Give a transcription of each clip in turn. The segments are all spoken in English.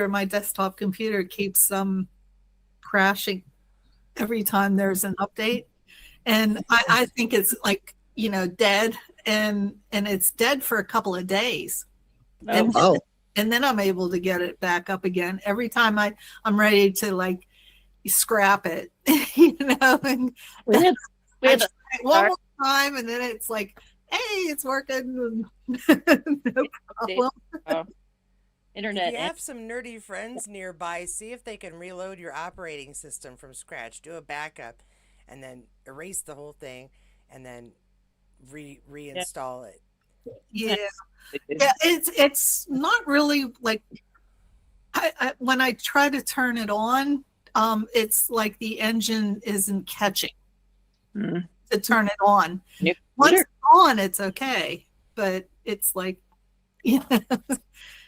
my desktop computer keeps crashing every time there's an update. And I think it's like, dead, and it's dead for a couple of days. And Oh, and then I'm able to get it back up again every time I'm ready to like scrap it, and We had, we I had try it one more time, and then it's like, hey, it's working. No problem. internet. If you have some nerdy friends nearby, see if they can reload your operating system from scratch. Do a backup, and then erase the whole thing, and then reinstall it. Yeah, yeah. It's not really like when I try to turn it on, it's like the engine isn't catching to turn it on. Once it's on, it's okay, but it's like,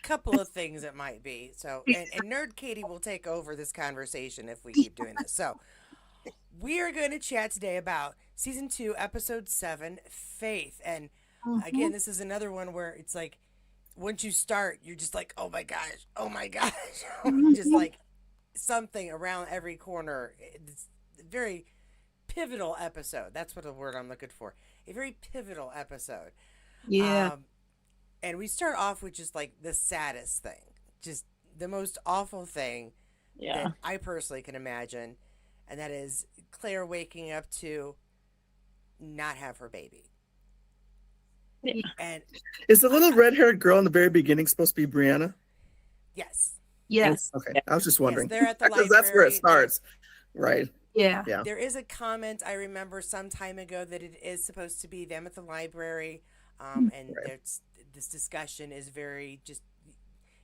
Couple of things it might be. So, and Nerd Katie will take over this conversation if we keep doing this. So, we are going to chat today about season 2, episode 7, Faith. And again, this is another one where it's like, once you start, you're just like, oh my gosh, just like something around every corner. It's a very pivotal episode. That's what the word I'm looking for. A very pivotal episode. yeah. And we start off with just like the saddest thing, just the most awful thing that I personally can imagine. And that is Claire waking up to not have her baby. Yeah. And is the little red-haired girl in the very beginning supposed to be Brianna? yes. Yes. Okay, I was just wondering. Yes, they're at the Because that's where it library. starts, right? Yeah. Yeah. There is a comment I remember some time ago that it is supposed to be them at the library. And there's this discussion is very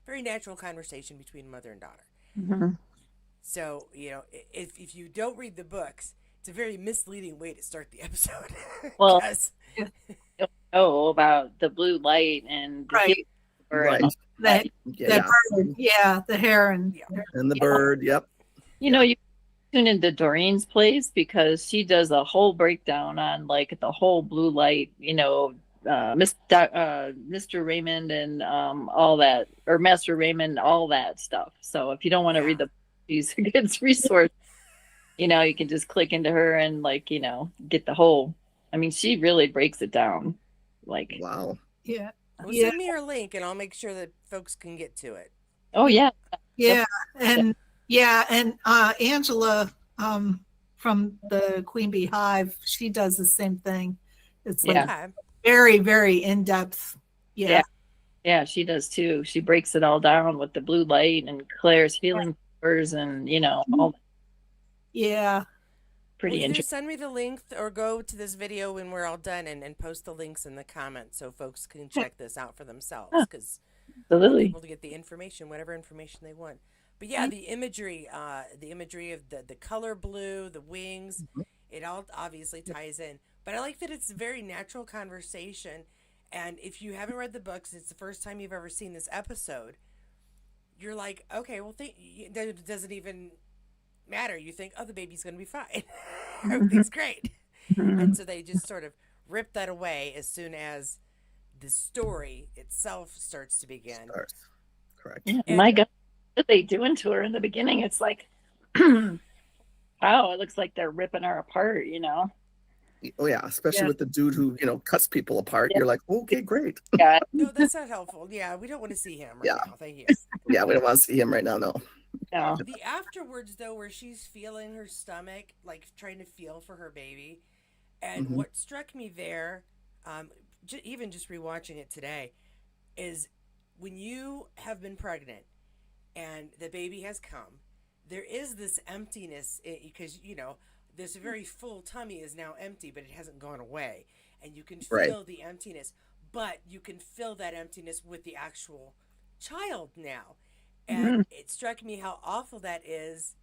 natural conversation between mother and daughter. So, if you don't read the books, it's a very misleading way to start the episode. Well, 'Cause- you don't know about the blue light and the Right. Right. That Yeah. bird, yeah, the heron. And the bird, yep. You know, you tune into Doreen's place because she does a whole breakdown on like the whole blue light, Mr. Raymond and all that, or Master Raymond, all that stuff. So if you don't want to read the, she's a good resource. You can just click into her and get the whole. I mean, she really breaks it down. Like, wow. Yeah. Well, send me your link and I'll make sure that folks can get to it. oh yeah, And Angela from the Queen Bee Hive, she does the same thing. It's like Okay. very, very in depth. Yeah. yeah, she does too. She breaks it all down with the blue light and Claire's healing powers and all Yeah. pretty Either interesting. send me the link or go to this video when we're all done and post the links in the comments so folks can check this out for themselves because Absolutely. able to get the information, whatever information they want. But yeah, the imagery of the color blue, the wings, it all obviously ties in. But I like that it's a very natural conversation. And if you haven't read the books, it's the first time you've ever seen this episode. You're like, okay, well, it doesn't even matter. You think, oh, the baby's going to be fine. Everything's great. And so they just sort of rip that away as soon as the story itself starts to begin. Correct. Yeah, my God, what they doing to her in the beginning? It's like, wow, it looks like they're ripping her apart. Oh yeah, especially with the dude who cuts people apart. You're like, okay, great. Yeah, No, that's not helpful. Yeah, we don't want to see him right now. Thank you. Yeah, we don't want to see him right now. No. no. The afterwards, though, where she's feeling her stomach, like trying to feel for her baby. And what struck me there, even just rewatching it today, is when you have been pregnant and the baby has come, there is this emptiness because, this very full tummy is now empty, but it hasn't gone away. And you can feel the emptiness, but you can fill that emptiness with the actual child now. And it struck me how awful that is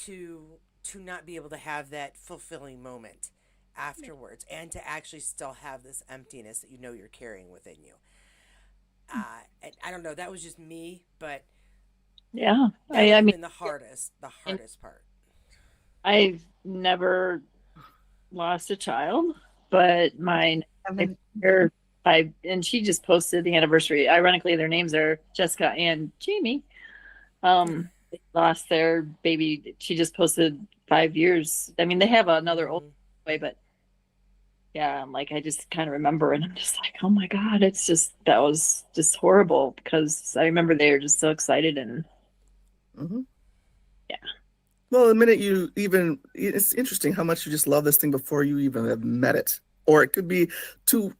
to not be able to have that fulfilling moment afterwards and to actually still have this emptiness that you're carrying within you. And I don't know, that was just me, but Yeah, I mean the hardest part. I've never lost a child, but my 5, and she just posted the anniversary. Ironically, their names are Jessica and Jamie. They lost their baby. She just posted 5 years. I mean, they have another old boy, but yeah, I'm like, I just kind of remember, and I'm just like, oh my God, that was just horrible because I remember they were just so excited and yeah. Well, the minute it's interesting how much you just love this thing before you even have met it. Or it could be two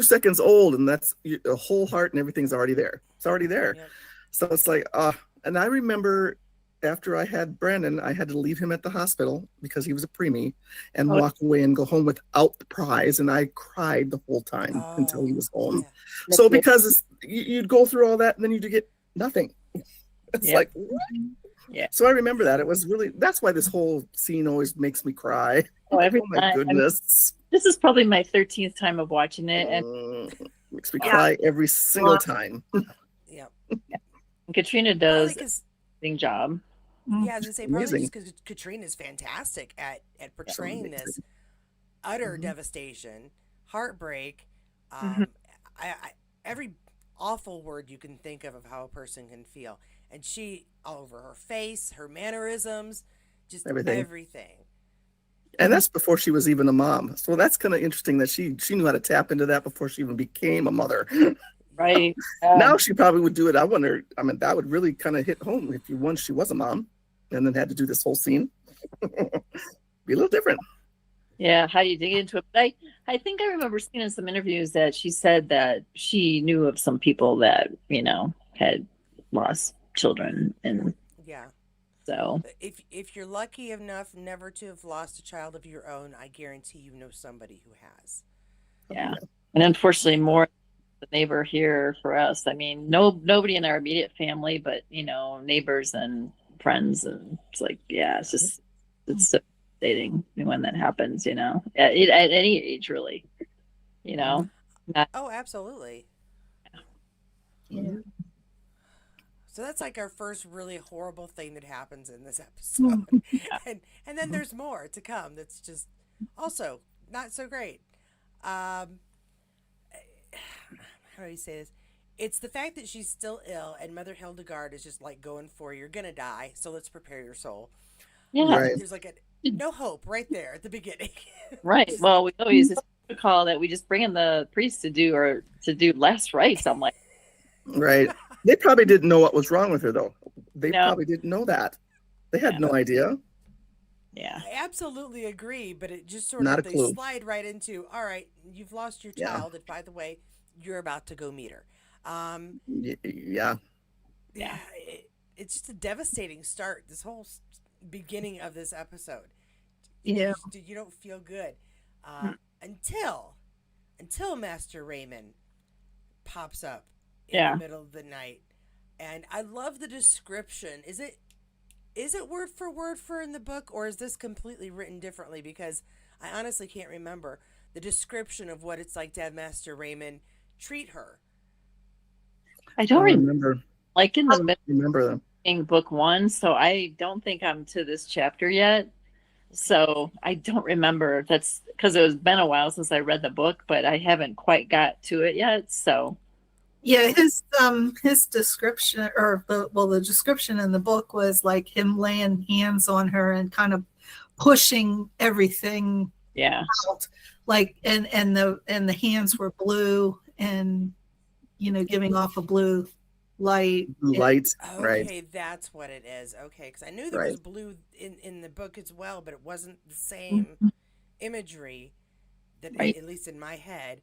seconds old, and that's a whole heart and everything's already there. It's already there. Yep. So it's like, and I remember after I had Brandon, I had to leave him at the hospital because he was a preemie and walk away and go home without the prize. And I cried the whole time until he was home. Yeah. So because you'd go through all that and then you'd get nothing. It's like, what? Yeah. So I remember that. It was really, that's why this whole scene always makes me cry. Oh, oh my goodness. This is probably my 13th time of watching it. And makes me cry every single time. Yep. Yeah. Katrina does a amazing job. Yeah, I was gonna say probably just because Katrina's fantastic at portraying this utter devastation, heartbreak, every awful word you can think of how a person can feel, and she all over her face, her mannerisms, just everything. And that's before she was even a mom. So that's kind of interesting that she knew how to tap into that before she even became a mother. Right. Now she probably would do it. I wonder, I mean, that would really kind of hit home if once she was a mom and then had to do this whole scene. Be a little different. Yeah, how do you dig into it? But I think I remember seeing in some interviews that she said that she knew of some people that, had lost children. And yeah. So if you're lucky enough never to have lost a child of your own, I guarantee you know somebody who has. Yeah. And unfortunately more the neighbor here for us. I mean, nobody in our immediate family, but neighbors and friends, and it's like, yeah, it's so devastating when that happens, at any age, really, Oh, absolutely. Yeah. So that's like our first really horrible thing that happens in this episode. and then there's more to come that's just also not so great. How do you say this? It's the fact that she's still ill and Mother Hildegard is just like going for, you're going to die, so let's prepare your soul. Yeah. Right. There's like no hope right there at the beginning. Right. Well, we always this protocol that we just bring in the priest to do last rites. I'm like, right. They probably didn't know what was wrong with her, though. They probably didn't know that. They had no idea. Yeah. I absolutely agree, but it just sort of, they slide right into, all right, you've lost your child, and by the way, you're about to go meet her. Yeah. It's just a devastating start, this whole beginning of this episode. Yeah. You don't feel good until Master Raymond pops up in the middle of the night. And I love the description. Is it word for word for in the book, or is this completely written differently? Because I honestly can't remember the description of what it's like to have Master Raymond treat her. I don't remember. Like in the middle of book 1, so I don't think I'm to this chapter yet. So I don't remember. That's because it was been a while since I read the book, but I haven't quite got to it yet. So yeah, his description, the description in the book was like him laying hands on her and kind of pushing everything out, like and the hands were blue and giving off a blue light. Okay, right. That's what it is. Okay, because I knew there was blue in the book as well, but it wasn't the same imagery that at least in my head.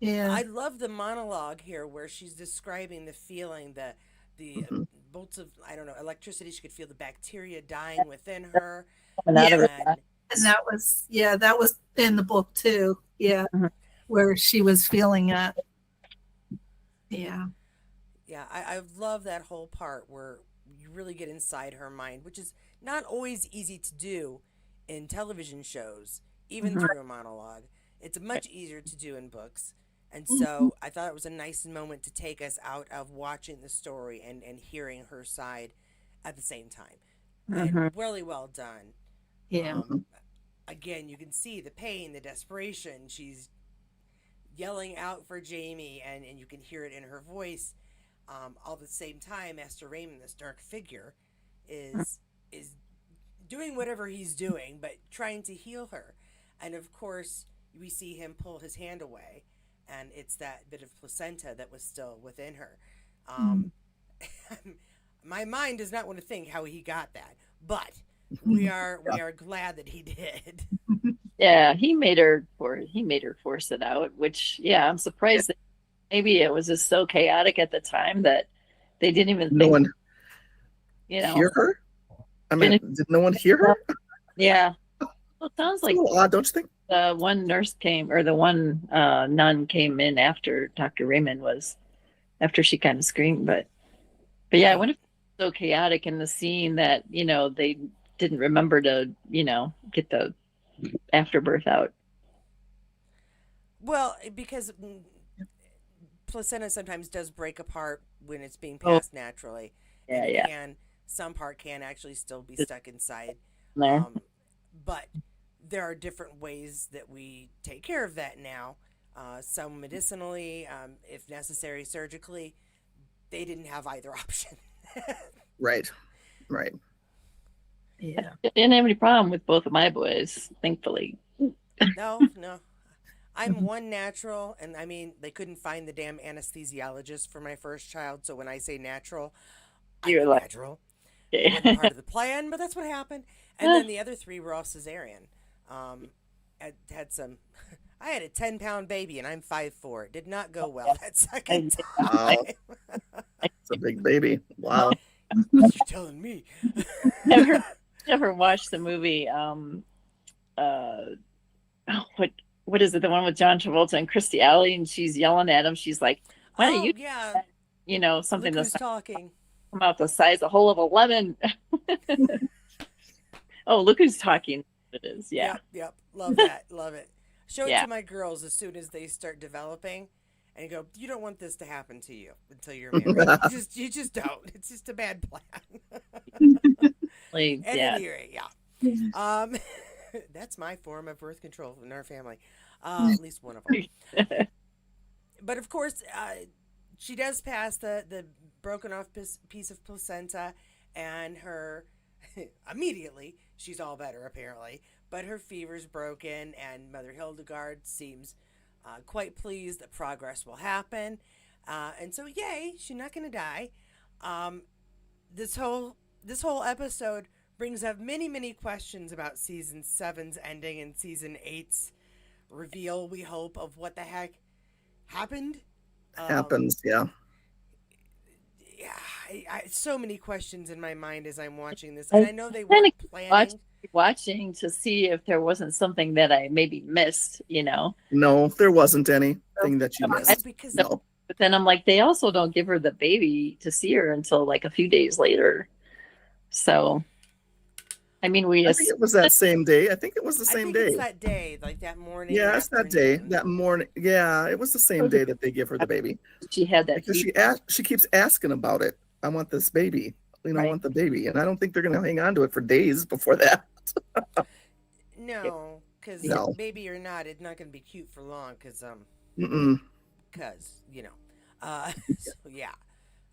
Yeah, I love the monologue here where she's describing the feeling, the bolts of, I don't know, electricity. She could feel the bacteria dying within her. And that was in the book too. Yeah, where she was feeling it. Yeah. Yeah, I love that whole part where you really get inside her mind, which is not always easy to do in television shows, even through a monologue. It's much easier to do in books. And so I thought it was a nice moment to take us out of watching the story and hearing her side at the same time. And really well done. Yeah. Again, you can see the pain, the desperation. She's yelling out for Jamie, and you can hear it in her voice. All at the same time, Master Raymond, this dark figure, is doing whatever he's doing, but trying to heal her. And of course, we see him pull his hand away, and it's that bit of placenta that was still within her. Um, my mind does not want to think how he got that, but we are glad that he did. Yeah, he made her force it out, which yeah, I'm surprised that maybe it was just so chaotic at the time that they didn't even No think, one you know, hear her? I mean, finish. did no one hear her? Yeah. Well, it sounds It's a like little odd, don't you think? the one nurse came or the one nun came in after Dr. Raymond was after she kind of screamed, but yeah, I wonder if it's so chaotic in the scene that, they didn't remember to, get the afterbirth out. Well, because placenta sometimes does break apart when it's being Oh, passed naturally, and yeah, it yeah. can some part can actually still be Just stuck inside. there. Um, but there are different ways that we take care of that now. Some medicinally, if necessary, surgically. They didn't have either option. Right. Right. Yeah. I didn't have any problem with both of my boys, thankfully. No, no. I'm one natural, and I mean, they couldn't find the damn anesthesiologist for my first child, so when I say natural, I You're mean like, natural. It wasn't okay. part of the plan, but that's what happened. And then the other three were all cesarean. I had some. I had a 10-pound baby, and I'm 5'4". It did not go well that second Wow. time. It's a big baby. Wow. You're telling me. ever, ever watched the movie oh, what is it, the one with John Travolta and Christy Alley, and she's yelling at him, she's like, why don't Oh you yeah, something look that's who's not talking. come out the size a whole of a lemon. Oh, look who's talking. It is, yeah. Yep, yep. Love that. Love it. Show it Yeah. to my girls as soon as they start developing, and you go. You don't want this to happen to you until you're married. You just don't. It's just a bad plan. Like, At yeah. any rate, yeah. Um, that's my form of birth control in our family. At least one of them. But of course, she does pass the broken off piece of placenta, and her immediately she's all better apparently. But her fever's broken, and Mother Hildegard seems quite pleased that progress will happen, and so yay, she's not gonna die. Um, this whole episode brings up many questions about season seven's ending and season eight's reveal. We hope of what the heck happened. Um, Happens, yeah. yeah, so many questions in my mind as I'm watching this, and I I know they kind weren't of planning. watching to see if there wasn't something that I maybe missed, No, there wasn't anything that you No, missed. because No. But then I'm like, they also don't give her the baby to see her until like a few days later. So, I mean, we I think it was that same day. I think it was the I same think it's day. that day, like that morning or Yeah, it's that day, afternoon. that morning. Yeah, it was the same day that they give her the baby. she had that Because fever, she keeps asking about it. I want this baby. I right? want the baby. And I don't think they're gonna hang on to it for days before that. No, because Yeah. No. baby or not, it's not going to be cute for long. Mm-mm. Because so yeah.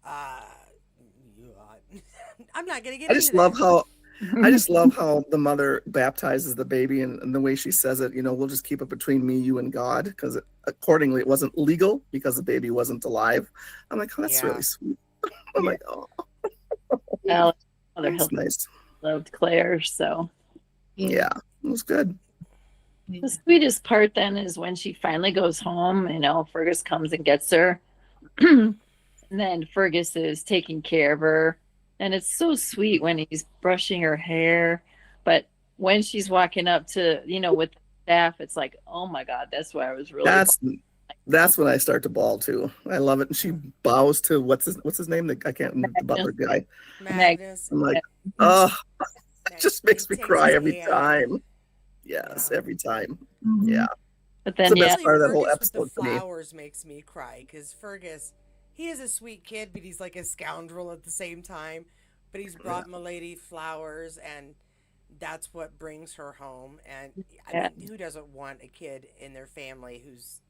Uh, I'm not going to get I into just love that. how I just love how the mother baptizes the baby and the way she says it, we'll just keep it between me, you, and God, because accordingly it wasn't legal because the baby wasn't alive. I'm like, oh, that's Yeah. really sweet. I'm like, oh, Well, Mother that's Hill nice. loved Claire, so Yeah, it was good. the sweetest part then is when she finally goes home. Fergus comes and gets her, and then Fergus is taking care of her, and it's so sweet when he's brushing her hair. But when she's walking up to, with the staff, it's like, oh my God, that's why I was really. That's when I start to bawl too. I love it. And she bows to what's his name? I can't remember the butler guy. Magnus. I'm like, oh, it just makes me Takes cry his every hand. time. Yes, Yeah. every time. Mhm. Yeah. But It's then, the yeah, best part of that whole Fergus with episode the for me. flowers makes me cry because Fergus, he is a sweet kid, but he's like a scoundrel at the same time. But he's brought Milady flowers, and that's what brings her home. And I yeah, mean, who doesn't want a kid in their family who's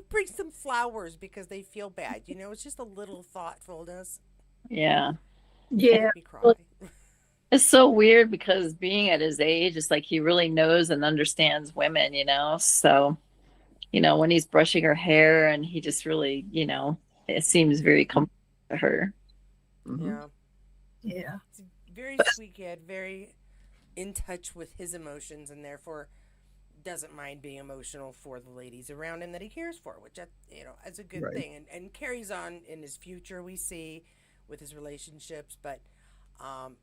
bring some flowers because they feel bad. You know, it's just a little thoughtfulness. Yeah. Yeah. Make me cry. It's so weird because being at his age, it's like he really knows and understands women, you know? So, you know, when he's brushing her hair and he just really, you know, it seems very comfortable to her. Yeah. Yeah. He's a very sweet kid, very in touch with his emotions, and therefore doesn't mind being emotional for the ladies around him that he cares for, which, you know, is a good Right. thing, and carries on in his future, we see, with his relationships. But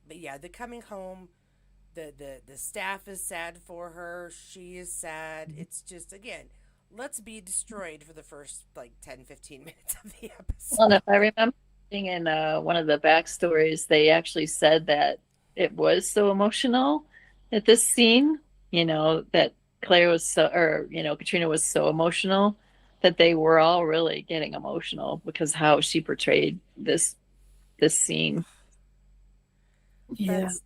yeah, the coming home, the staff is sad for her. She is sad. It's just, again, let's be destroyed for the first like 10-15 minutes of the episode. Well, and if I remember in one of the backstories, they actually said that it was so emotional at this scene, you know, that Claire was so, or, you know, Katrina was so emotional that they were all really getting emotional because how she portrayed this scene. Yeah. That's,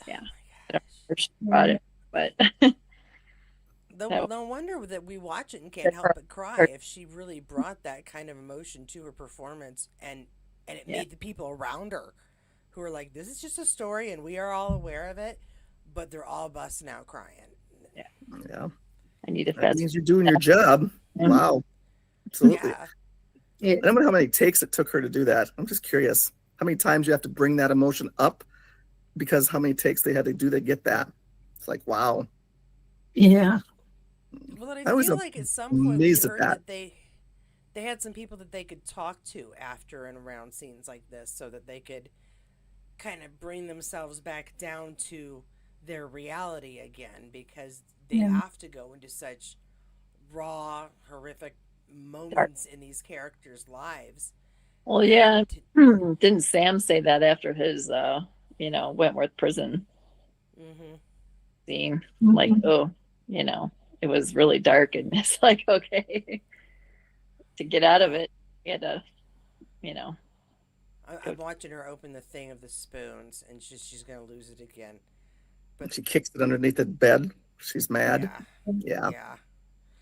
Yeah. oh I don't my know if she brought it, but gosh. No wonder that we watch it and can't help but cry if she really brought that kind of emotion to her performance, and it Yeah. made the people around her who are like, this is just a story and we are all aware of it, but they're all busting out crying. Yeah. I need to That fast. means you're doing your job. Yeah. Wow. Absolutely. Yeah. Yeah. I don't know how many takes it took her to do that. I'm just curious. How many times you have to bring that emotion up because how many takes they had to do to get that? It's like, wow. Yeah. Well, and I I was feel like at some point we amazed at heard that. that they had some people that they could talk to after and around scenes like this so that they could kind of bring themselves back down to their reality again, because they Yeah. have to go into such raw, horrific moments in these characters' lives. Well, yeah. And to, Didn't Sam say that after his, you know, Wentworth prison mhm. scene? Mhm. Like, oh, you know, it was really dark, and it's like, okay, to get out of it, you had to, you know. I'm watching her open the thing of the spoons, and she's gonna lose it again. But She kicks it underneath the bed. She's mad. yeah, Yeah. yeah.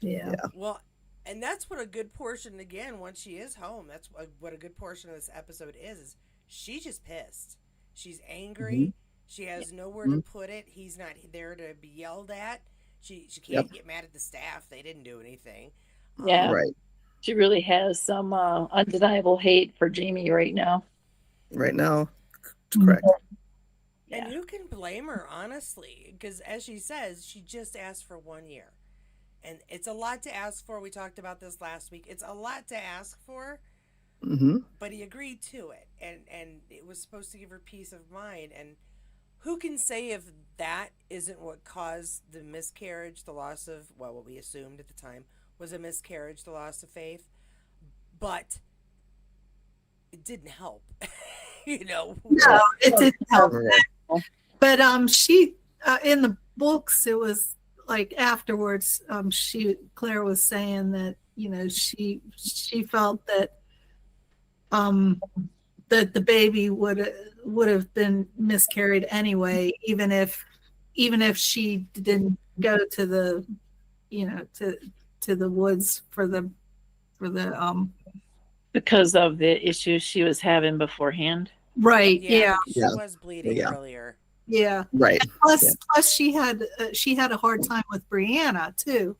Yeah. Well, and that's what a good portion, again, once she is home, that's what a good portion of this episode is she's just pissed. She's angry. She has nowhere to put it. He's not there to be yelled at. She can't get mad at the staff. They didn't do anything. Yeah. Right. She really has some undeniable hate for Jamie right now. Right now. Mhm. Correct. And Yeah. who can blame her, honestly? Because as she says, she just asked for 1 year. And it's a lot to ask for. We talked about this last week. It's a lot to ask for, Mm-hmm. but he agreed to it. And it was supposed to give her peace of mind. And who can say if that isn't what caused the miscarriage, the loss of, well, what we assumed at the time was a miscarriage, the loss of faith. But it didn't help. You know? No, it didn't help. Right. But she in the books it was like afterwards Claire was saying that, you know, she felt that that the baby would have been miscarried anyway, even if she didn't go to the, you know, to the woods for the Because of the issues she was having beforehand. right. Yeah. She Yeah. was bleeding Yeah. earlier. Yeah. Right. Plus she had a hard time with Brianna too,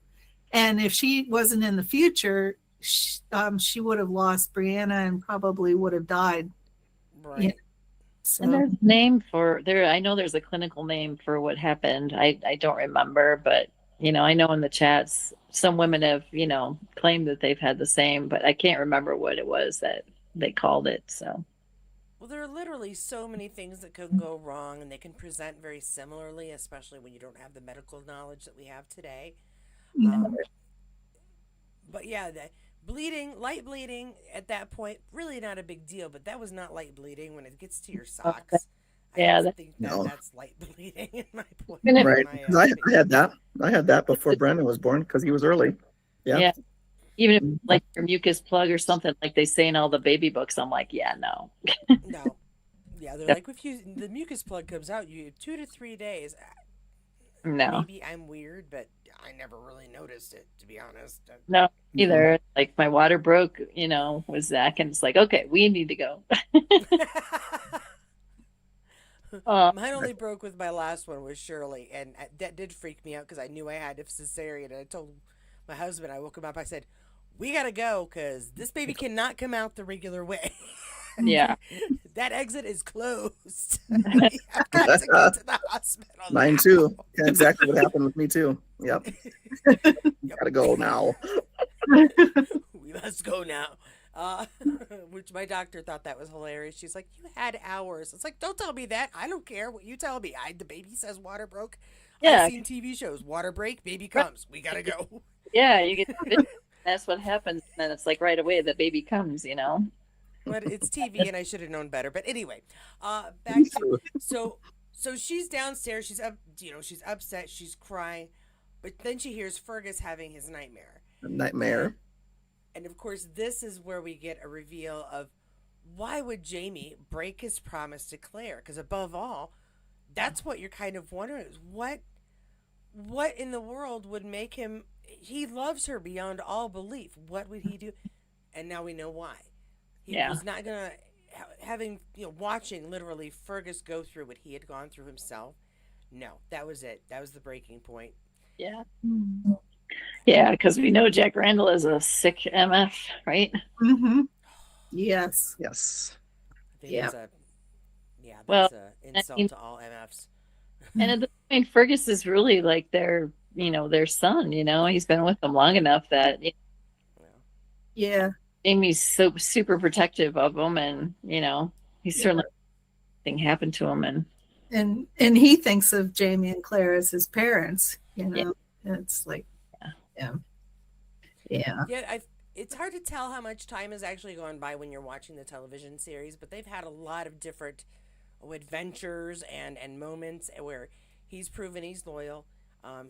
and if she wasn't in the future, she would have lost Brianna and probably would have died. Right. Yeah. So And there's a name for there. I know there's a clinical name for what happened. I don't remember, but you know, I know in the chats some women have, you know, claimed that they've had the same, but I can't remember what it was that they called it. So Well, there are literally so many things that can go wrong, and they can present very similarly, especially when you don't have the medical knowledge that we have today. But yeah, the bleeding, light bleeding at that point, really not a big deal. But that was not light bleeding when it gets to your socks. Yeah, I don't think No. that's light bleeding in my point. And it- Right. my 'Cause I opinion. had that. I had that before Brandon was born because he was early. Yeah. yeah. Even if like your mucus plug or something like they say in all the baby books, I'm like, yeah, no. No. Yeah, they're like, if you the mucus plug comes out, you 2 to 3 days. No, Maybe I'm weird, but I never really noticed it, to be honest. no, Mhm. either. Like my water broke, was Zach, and it's like, okay, we need to go. Uh, Mine only broke with my last one with Shirley, and that did freak me out because I knew I had a cesarean. And I told my husband, I woke him up, I said, "We gotta go because this baby cannot come out the regular way. yeah, That exit is closed. We have got to go to the hospital Mine now." too. Yeah, exactly what happened with me too. Yep. Yep. Gotta go now. We must go now. Which my doctor thought that was hilarious. She's like, "You had hours." It's like, don't tell me that. I don't care what you tell me. The baby says water broke. yeah, I've seen TV shows. Water break, baby comes. We gotta go. yeah. You get that's what happens, and then it's like right away the baby comes. But it's TV, and I should have known better. But anyway, back to so she's downstairs. She's up. She's upset. She's crying, but then she hears Fergus having his nightmare. Nightmare. And of course, this is where we get a reveal of why would Jamie break his promise to Claire? Because above all, that's what you're kind of wondering is what in the world would make him? He loves her beyond all belief. What would he do? And now we know why. He Yeah. was not gonna having watching literally Fergus go through what he had gone through himself. No, that was it. That was the breaking point. Yeah. Yeah, because we know Jack Randall is a sick MF, right? Mm-hmm. Yes. Yes. I think Yeah. that's a Well, insult to all MFs. and at this point, Fergus is really like their son. He's been with them long enough that Yeah. Amy's so super protective of him, and he's certainly nothing happened to him, and And he thinks of Jamie and Claire as his parents. It's like, yeah. Yeah, it's hard to tell how much time has actually gone by when you're watching the television series, but they've had a lot of different adventures and moments where he's proven he's loyal.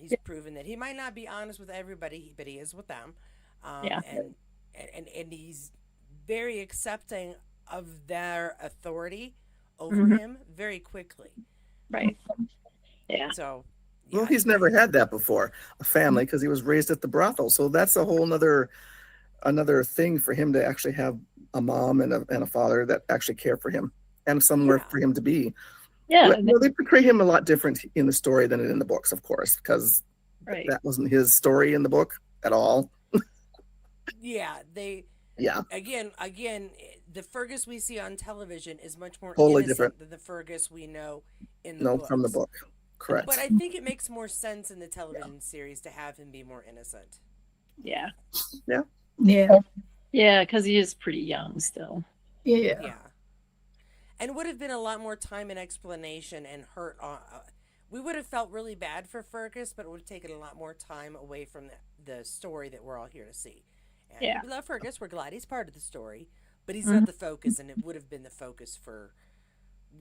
He's proven that he might not be honest with everybody, but he is with them. And he's very accepting of their authority over him very quickly. right. Yeah. So, Well, he's never had that before, a family, because he was raised at the brothel. So that's a whole another thing for him to actually have a mom and a father that actually care for him and somewhere for him to be. Yeah. Well, they portray him a lot different in the story than in the books, of course, because Right. that wasn't his story in the book at all. Yeah, again, the Fergus we see on television is much more Totally innocent different. than the Fergus we know in the No, books. from the book. Correct. But I think it makes more sense in the television series to have him be more innocent. Yeah. Yeah. Yeah, because he is pretty young still. Yeah. And would have been a lot more time and explanation and hurt. We would have felt really bad for Fergus, but it would have taken a lot more time away from the story that we're all here to see. And Yeah. we love Fergus. We're glad he's part of the story, but he's not the focus, and it would have been the focus for.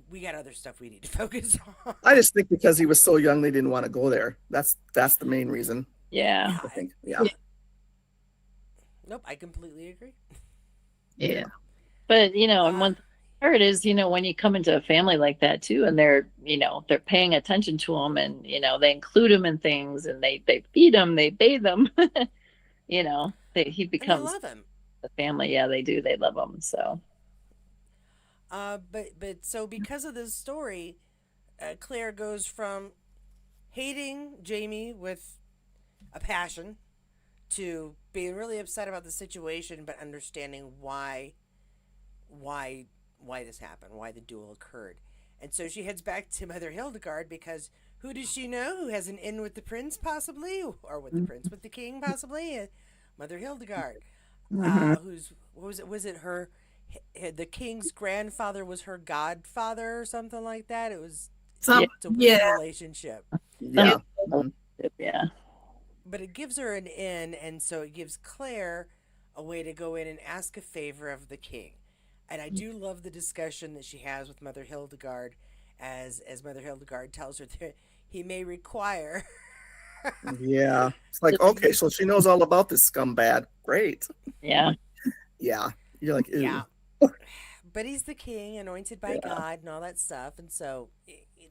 We got other stuff we need to focus on. I just think because he was so young, they didn't want to go there. That's the main reason. Yeah. I think. Yeah. Nope, I completely agree. Yeah. But and one thing I heard is when you come into a family like that too, and they're paying attention to him, and they include him in things, and they feed him, they bathe him. He And becomes I love him. the family. Yeah, they do. They love him. So But so because of this story, Claire goes from hating Jamie with a passion to being really upset about the situation, but understanding why this happened, why the duel occurred. And so she heads back to Mother Hildegard because who does she know who has an in with the prince possibly, or with the prince, with the king possibly? Mother Hildegard, who's was it her? The king's grandfather was her godfather or something like that. It was it's a weird relationship. Yeah. yeah. But it gives her an in, and so it gives Claire a way to go in and ask a favor of the king. And I do love the discussion that she has with Mother Hildegard, as Mother Hildegard tells her that he may require. Yeah. It's like, okay, so she knows all about this scumbag. Great. Yeah. Yeah. You're like, ew. Yeah. But he's the king, anointed by Yeah. God, and all that stuff, and so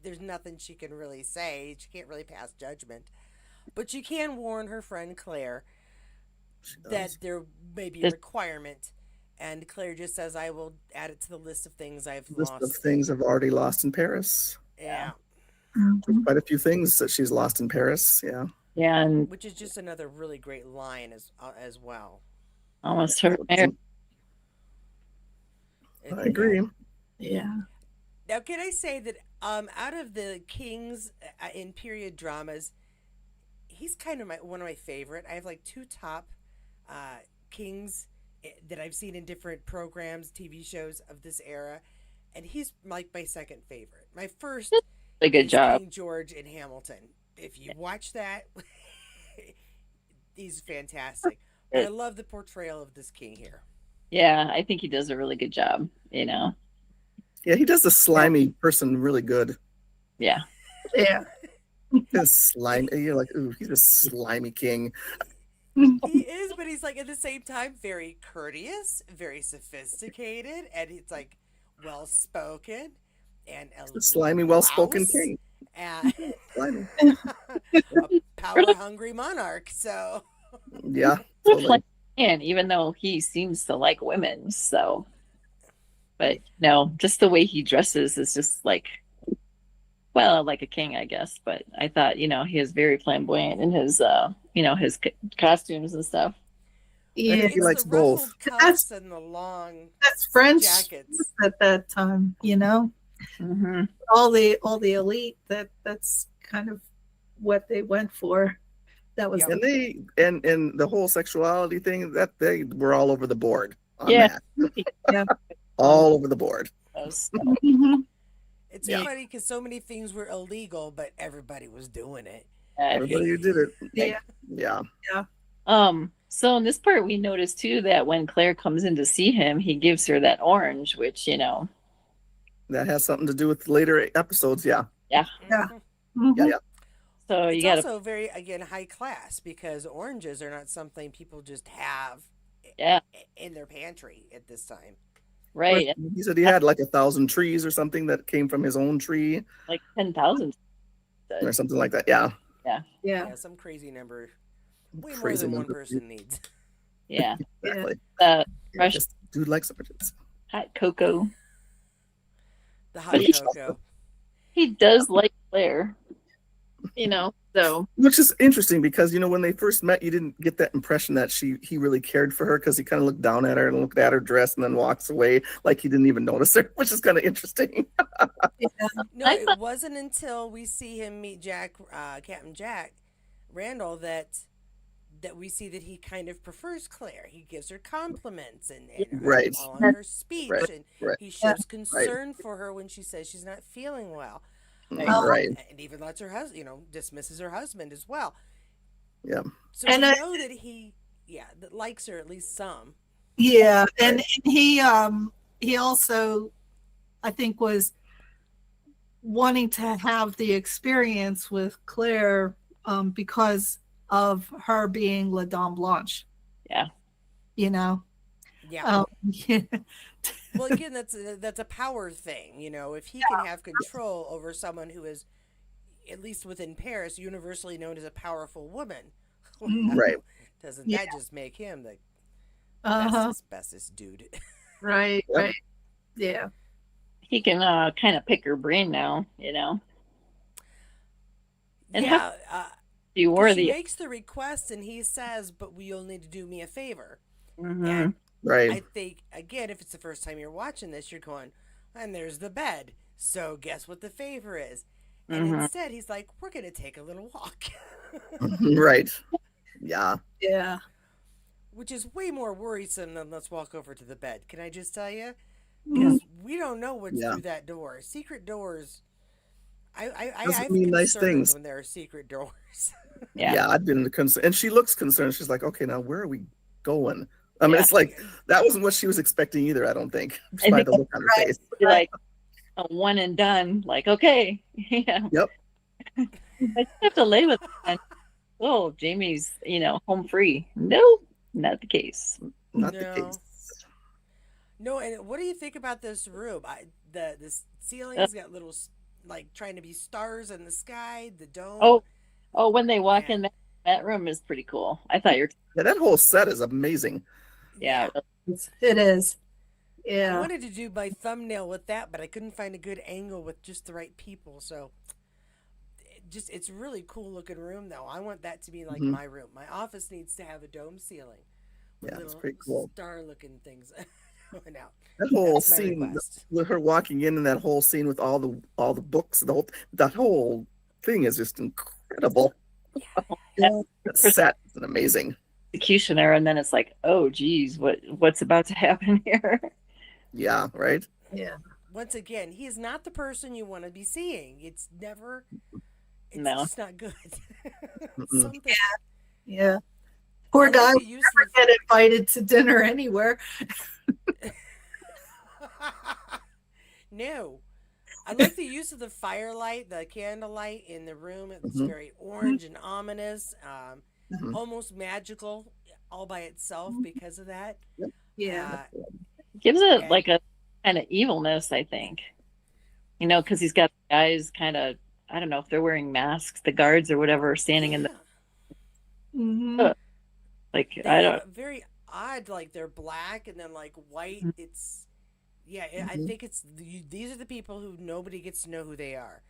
there's nothing she can really say. She can't really pass judgment, but she can warn her friend Claire that there may be a This- requirement. And Claire just says, "I will add it to the list of things I've List of lost." things I've already lost in Paris. Yeah, Mhm. Quite a few things that she's lost in Paris. Yeah. Yeah, and which is just another really great line as well. almost her marriage. I agree. Yeah. Now, can I say that out of the kings in period dramas, he's kind of one of my favorite. I have like two top kings that I've seen in different programs, TV shows of this era, and he's like my second favorite. My first A good is job. King George in Hamilton. If you watch that, he's fantastic. But I love the portrayal of this king here. Yeah, I think he does a really good job. You know. Yeah, he does the slimy person really good. Yeah. Yeah. His slime. You're like, ooh, he's a slimy king. He is, but he's like at the same time very courteous, very sophisticated, and he's like well spoken and The slimy, well-spoken louse, king. and Slimy. a power hungry monarch. So Yeah. Like Totally. man, even though he seems to like women, so but no, just the way he dresses is just like well, like a king, I guess. But I thought, he is very flamboyant in his his costumes and stuff. I Yeah. think he it's likes the both. ruffled cuffs and the long That's French jackets. at that time, Mm-hmm. all the elite, that's kind of what they went for. That was Yep. And they and the whole sexuality thing, that they were all over the board on Yeah. that. Yeah. All over the board. Mhm. It's Yeah. funny because so many things were illegal, but everybody was doing it. Everybody who did it. Yeah. Yeah. So in this part, we noticed too that when Claire comes in to see him, he gives her that orange, which That has something to do with later episodes. Yeah. Yeah. Mhm. Mhm. Yeah. so It's you got to also very, again, high class because oranges are not something people just have yeah, in their pantry at this time. right, He said he had like 1,000 trees or something that came from his own tree like 10,000. or something like that. Yeah. Yeah. Yeah, some crazy number. Way more Crazy than one number. person needs. Yeah, Exactly. uh, Yeah, fresh this dude likes oranges. hot cocoa. The hot But he- cocoa. He does like Claire, so Which is interesting because when they first met, you didn't get that impression that he really cared for her because he kind of looked down at her and looked at her dress and then walks away like he didn't even notice her, which is kind of interesting. No, I it thought- wasn't until we see him meet Captain Jack Randall, that we see that he kind of prefers Claire. He gives her compliments and Right. all on her speech, Right. and Right. he shows concern for her when she says she's not feeling well. Right. And even lets her husband, dismisses her husband as well. Yeah. So And we I- know that that likes her at least some. Yeah, and he also, I think, was wanting to have the experience with Claire because of her being La Dame Blanche. Yeah. Yeah. Yeah. Well, again, that's a power thing. If he can have control over someone who is, at least within Paris, universally known as a powerful woman, Right. doesn't Yeah. that just make him the Uh-huh. bestest dude? Right. Yep. Right. Yeah. he can kind of pick her brain now. And yeah, You 'cause were she the makes the request, and he says, "But you'll need to do me a favor." Mhm. And Right. I think, again, if it's the first time you're watching this, you're going, and there's the bed. So guess what the favor is? And Mhm. instead, he's like, we're going to take a little walk. Right. Yeah. Yeah. Which is way more worrisome than let's walk over to the bed. Can I just tell you? Mhm. Because we don't know what's Yeah. through that door. Secret doors. I Doesn't have mean nice concerns things. when there are secret doors. Yeah. Yeah. I've been concerned. And she looks concerned. She's like, okay, now where are we going? I mean, Yeah. it's like that wasn't what she was expecting either, I don't think. Just I by think the look on her right. face. Be like a one and done. Like okay, yeah. Yep. I just have to lay with. And, oh, Jamie's home free. No, not the case. Not No. the case. No, and what do you think about this room? The Uh, ceiling's got little like trying to be stars in the sky, the dome, oh, oh, when they walk in and that room is pretty cool. I thought you're, Yeah, that whole set is amazing. yeah, yeah. It is. I Yeah. wanted to do my thumbnail with that, but I couldn't find a good angle with just the right people. So it's a really cool looking room though. I want that to be like Hmm. my room. My office needs to have a dome ceiling with Yeah, it's little pretty cool. star looking things going out. That whole That's my scene request. with her walking in, and that whole scene with all the books, that whole thing is just incredible. Yeah. That set is amazing. executioner, and then it's like, oh, geez, what's about to happen here? Yeah, right. Yeah. Once again, he is not the person you want to be seeing. It's No, just not good. Mm-mm. Something. Yeah. Poor I guy like will the use never get invited to dinner anywhere. of no. I like the use of the firelight, the candlelight in the room. It's Mhm. very orange and ominous, Mhm. almost magical all by itself because of that. Yeah. gives it And like a kind of evilness, I think. Because he's got guys kind of, I don't know if they're wearing masks, the guards or whatever, standing in the, yeah, Hmm. like, they I look don't, very odd. Like they're black and then like white. Mhm. It's yeah. I Mhm. think these are the people who nobody gets to know who they are,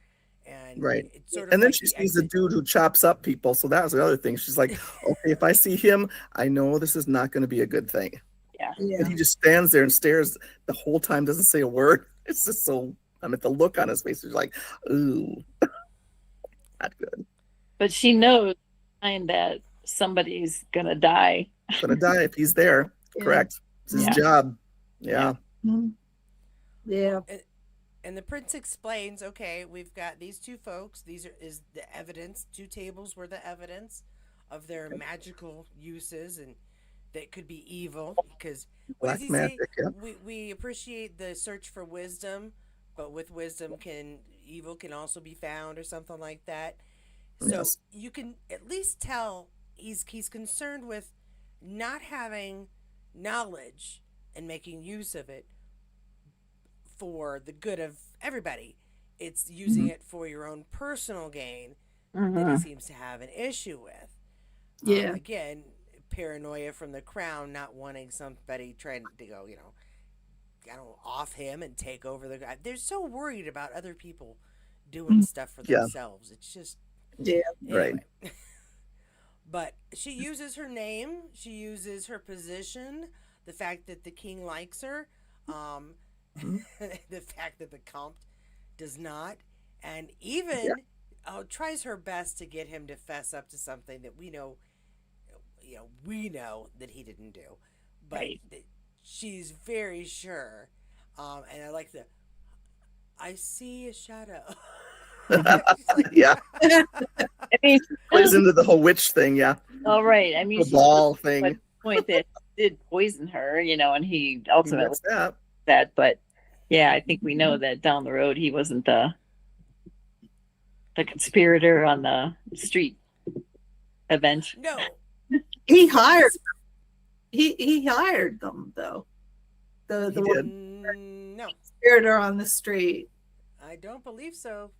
and Right. it's sort of And then like she the sees the exit. dude who chops up people. So that was the other thing. She's like, okay, if I see him, I know this is not going to be a good thing. yeah. And Yeah. he just stands there and stares the whole time, doesn't say a word. It's just so, the look on his face is like, ooh, not good. But she Yeah. knows that somebody's gonna die. Gonna die if he's there. Yeah. Correct. It's his Yeah. job. Yeah. Mhm. Yeah. And the prince explains, okay, we've got these two folks. Is the evidence. Two tables were the evidence of their magical uses, and that could be evil. Because what does Black he say? magic. Yeah. We appreciate the search for wisdom, but with wisdom can evil can also be found, or something like that. So Yes. you can at least tell he's concerned with not having knowledge and making use of it for the good of everybody. It's using Mhm. it for your own personal gain that he Mhm. seems to have an issue with. Yeah. Again, paranoia from the crown, not wanting somebody trying to go, I don't know, off him and take over the guy. They're so worried about other people doing Mhm. stuff for Yeah. themselves. It's just Yeah. Right. anyway. But she uses her name, she uses her position, the fact that the king likes her, Mhm. the fact that the comte does not, and even Yeah. tries her best to get him to fess up to something that we know that he didn't do, but Right. she's very sure, and I see a shadow. She's like, Yeah. I mean, Plays into the whole witch thing. Yeah. all right. I mean, The she ball at thing. the point that he did poison her, and he He ultimately admits that. that. But yeah, I think we know that down the road he wasn't the conspirator on the street event. no, He hired. He hired them though. The He one did. no, conspirator on the street. I don't believe so.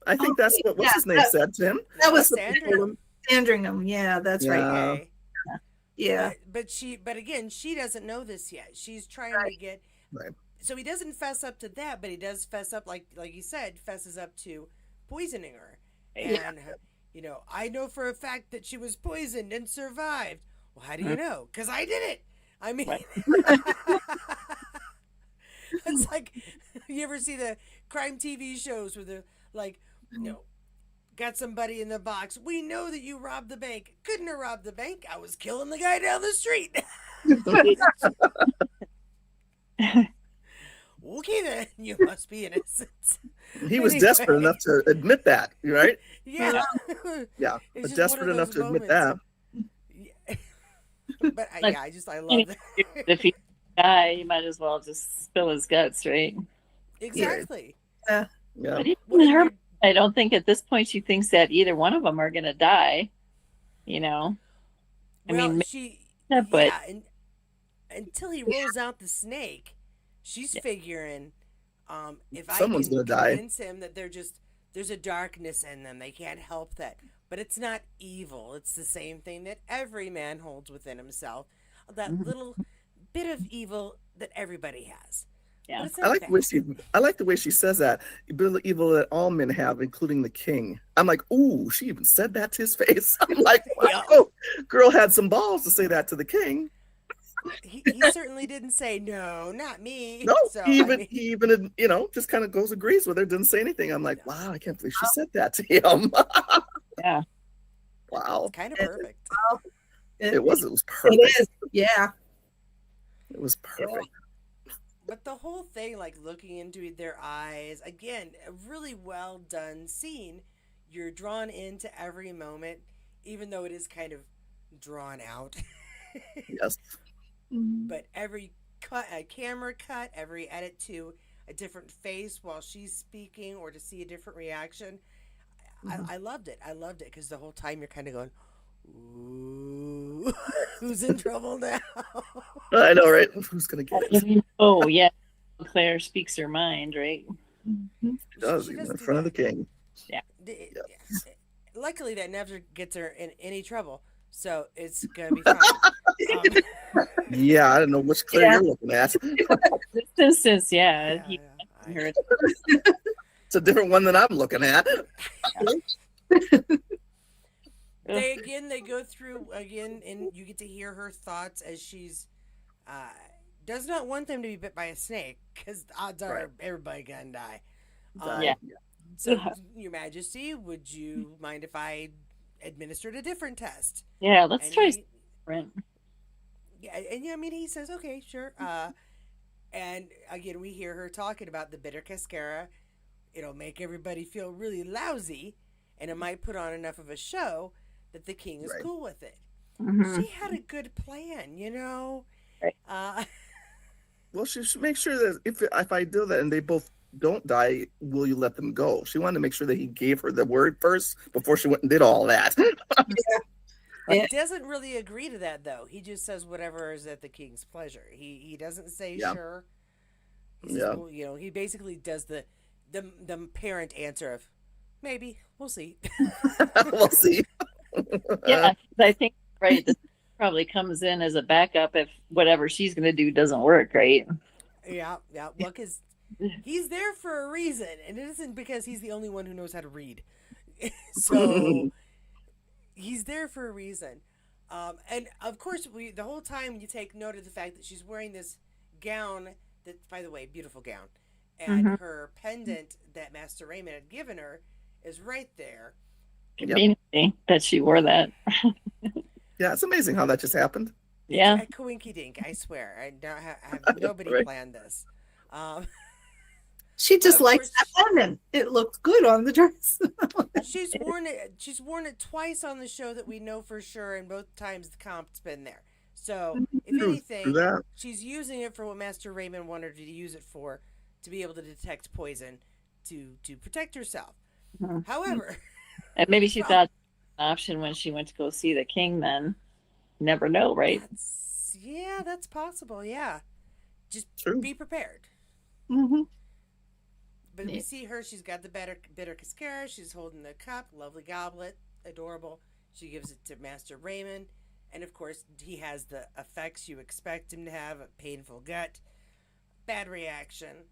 I think that's what what's Yeah, his name that- said to him. That was That's what they told Sandra. him. Sandringham. Yeah, that's right. Okay. Yeah. But again, she doesn't know this yet. She's trying to Right. get. Right. So he doesn't fess up to that, but he does fess up, like you said, fesses up to poisoning her. Yeah. And I know for a fact that she was poisoned and survived. Well, how do you know? Because I did it. I mean, Right. it's like, you ever see the crime TV shows where they're like, got somebody in the box. We know that you robbed the bank. Couldn't have robbed the bank. I was killing the guy down the street. Okay, then you must be innocent. He was Anyway. desperate enough to admit that, right? Yeah, Yeah, It's but just one desperate of enough those to admit moments. that. Yeah. But I love that. If he die, he might as well just spill his guts, right? Exactly. Yeah. But even Well, in and her, you're- I don't think at this point she thinks that either one of them are going to die. I well, mean, she, but yeah, and until he rolls out the snake, she's Yeah. figuring, if I Someone's can gonna die. convince him that there's a darkness in them, they can't help that. But it's not evil. It's the same thing that every man holds within himself. That Mhm. little bit of evil that everybody has. But Yeah. it's I not like the way bad. I like the way she says that. The evil that all men have, including the king. I'm like, ooh, she even said that to his face. I'm like, Yeah. wow, girl had some balls to say that to the king. He certainly didn't say no, not me. No, So I mean, he even, just kind of goes agrees with her, doesn't say anything. I'm like, no, wow, I can't believe she said that to him. Yeah. it's Wow, kind of It, perfect. it, it was it perfect. is. Yeah. It was perfect. But the whole thing, like looking into their eyes, again, a really well done scene. You're drawn into every moment, even though it is kind of drawn out. Yes. Mhm. But every cut, a camera cut, every edit to a different face while she's speaking or to see a different reaction. Mhm. I loved it. I loved it because the whole time you're kind of going, ooh, who's in trouble now? I know, right? Who's gonna get it? Oh, yeah. Claire speaks her mind, right? Mhm. She does, She even does in do front of the that. king. Yeah. Yes. Luckily, that never gets her in any trouble, so it's gonna be fine. Um, Yeah, I don't know which Claire Yeah. you're looking at. This instance, yeah, yeah, he yeah. heard. It's a different one than I'm looking at. They go through again, and you get to hear her thoughts as she's uh, does not want them to be bit by a snake because the odds Right. are everybody gonna die. Yeah. Die. So, Your Majesty, would you mind if I administered a different test? Yeah, let's And try he, different. yeah, and yeah, I mean, he says, okay, sure. And again, we hear her talking about the bitter cascara. It'll make everybody feel really lousy, and it might put on enough of a show that the king is Right. cool with it. Mhm. She had a good plan, you know. Right. Well, she should make sure that if I do that and they both don't die, will you let them go? She wanted to make sure that he gave her the word first before she went and did all that. He doesn't really agree to that though. He just says whatever is at the king's pleasure. He doesn't say Yeah. sure. He says, Yeah. well, he basically does the parent answer of maybe we'll see. We'll see. Yeah, 'cause I think right. This probably comes in as a backup if whatever she's going to do doesn't work, right? Yeah. Well, because he's there for a reason, and it isn't because he's the only one who knows how to read. So he's there for a reason. And of course, the whole time you take note of the fact that she's wearing this gown. That, by the way, beautiful gown, and Mhm. her pendant that Master Raymond had given her is right there. Conveniently that she wore that. Yeah, it's amazing how that just happened. Yeah. A coinky dink, I swear. I don't have nobody Right. planned this. Um, She just Of likes course. that pendant. It looked good on the dress. she's worn it. She's worn it twice on the show that we know for sure, and both times the comp's been there. So, if True anything, that. she's using it for what Master Raymond wanted her to use it for, to be able to detect poison, to protect herself. Mhm. However, And maybe she Well- thought an option when she went to go see the king then. You never know, right? that's possible. Yeah, just True. be prepared. Mm-hmm. But we Yeah. see her. She's got the bitter cascara. She's holding the cup, lovely goblet, adorable. She gives it to Master Raymond, and of course, he has the effects you expect him to have: a painful gut, bad reaction.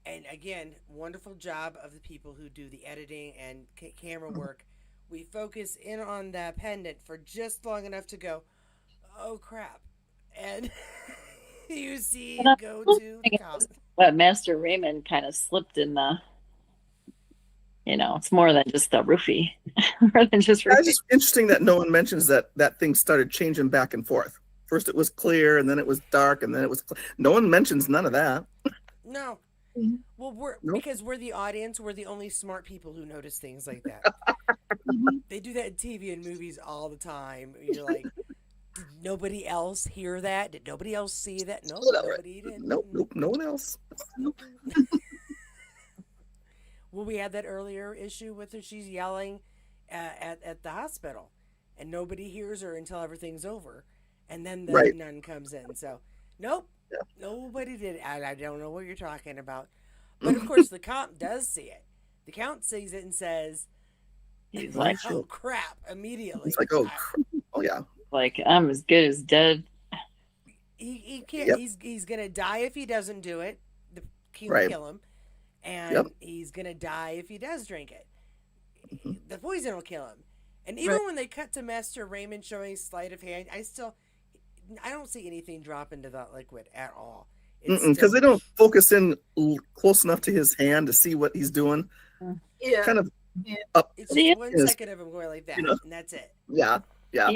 And again, wonderful job of the people who do the editing and camera work. We focus in on that pendant for just long enough to go, oh crap, and you see And I it go to the cop. But Master Raymond kind of slipped in the, it's more than just a roofie, more than just It's roofie. just interesting that no one mentions that thing started changing back and forth. First it was clear, and then it was dark, and then it was. No one mentions none of that. No. Mhm. Well, Nope. because we're the audience, we're the only smart people who notice things like that. Mhm. They do that in TV and movies all the time. You're like, did nobody else hear that? Did nobody else see that? No, All right. nobody did. Nope, no one else. Well, we had that earlier issue with her. She's yelling at the hospital, and nobody hears her until everything's over, and then the Right. nun comes in. So, nope, Nobody did. I don't know what you're talking about. But of course, the Count does see it. The Count sees it and says, He's like, "Oh crap!" Immediately. It's like, oh yeah. like I'm as good as dead. He can't. Yep. He's gonna die if he doesn't do it. The king will Right. kill him, and Yep. he's gonna die if he does drink it. Mhm. The poison will kill him. And even when they cut to Master Raymond showing sleight of hand, I don't see anything drop into that liquid at all. Because they don't focus in close enough to his hand to see what he's doing. Yeah. Kind of Yeah. up. It's just Yeah. 1 second of him going like that, You know? and that's it. Yeah. Yeah.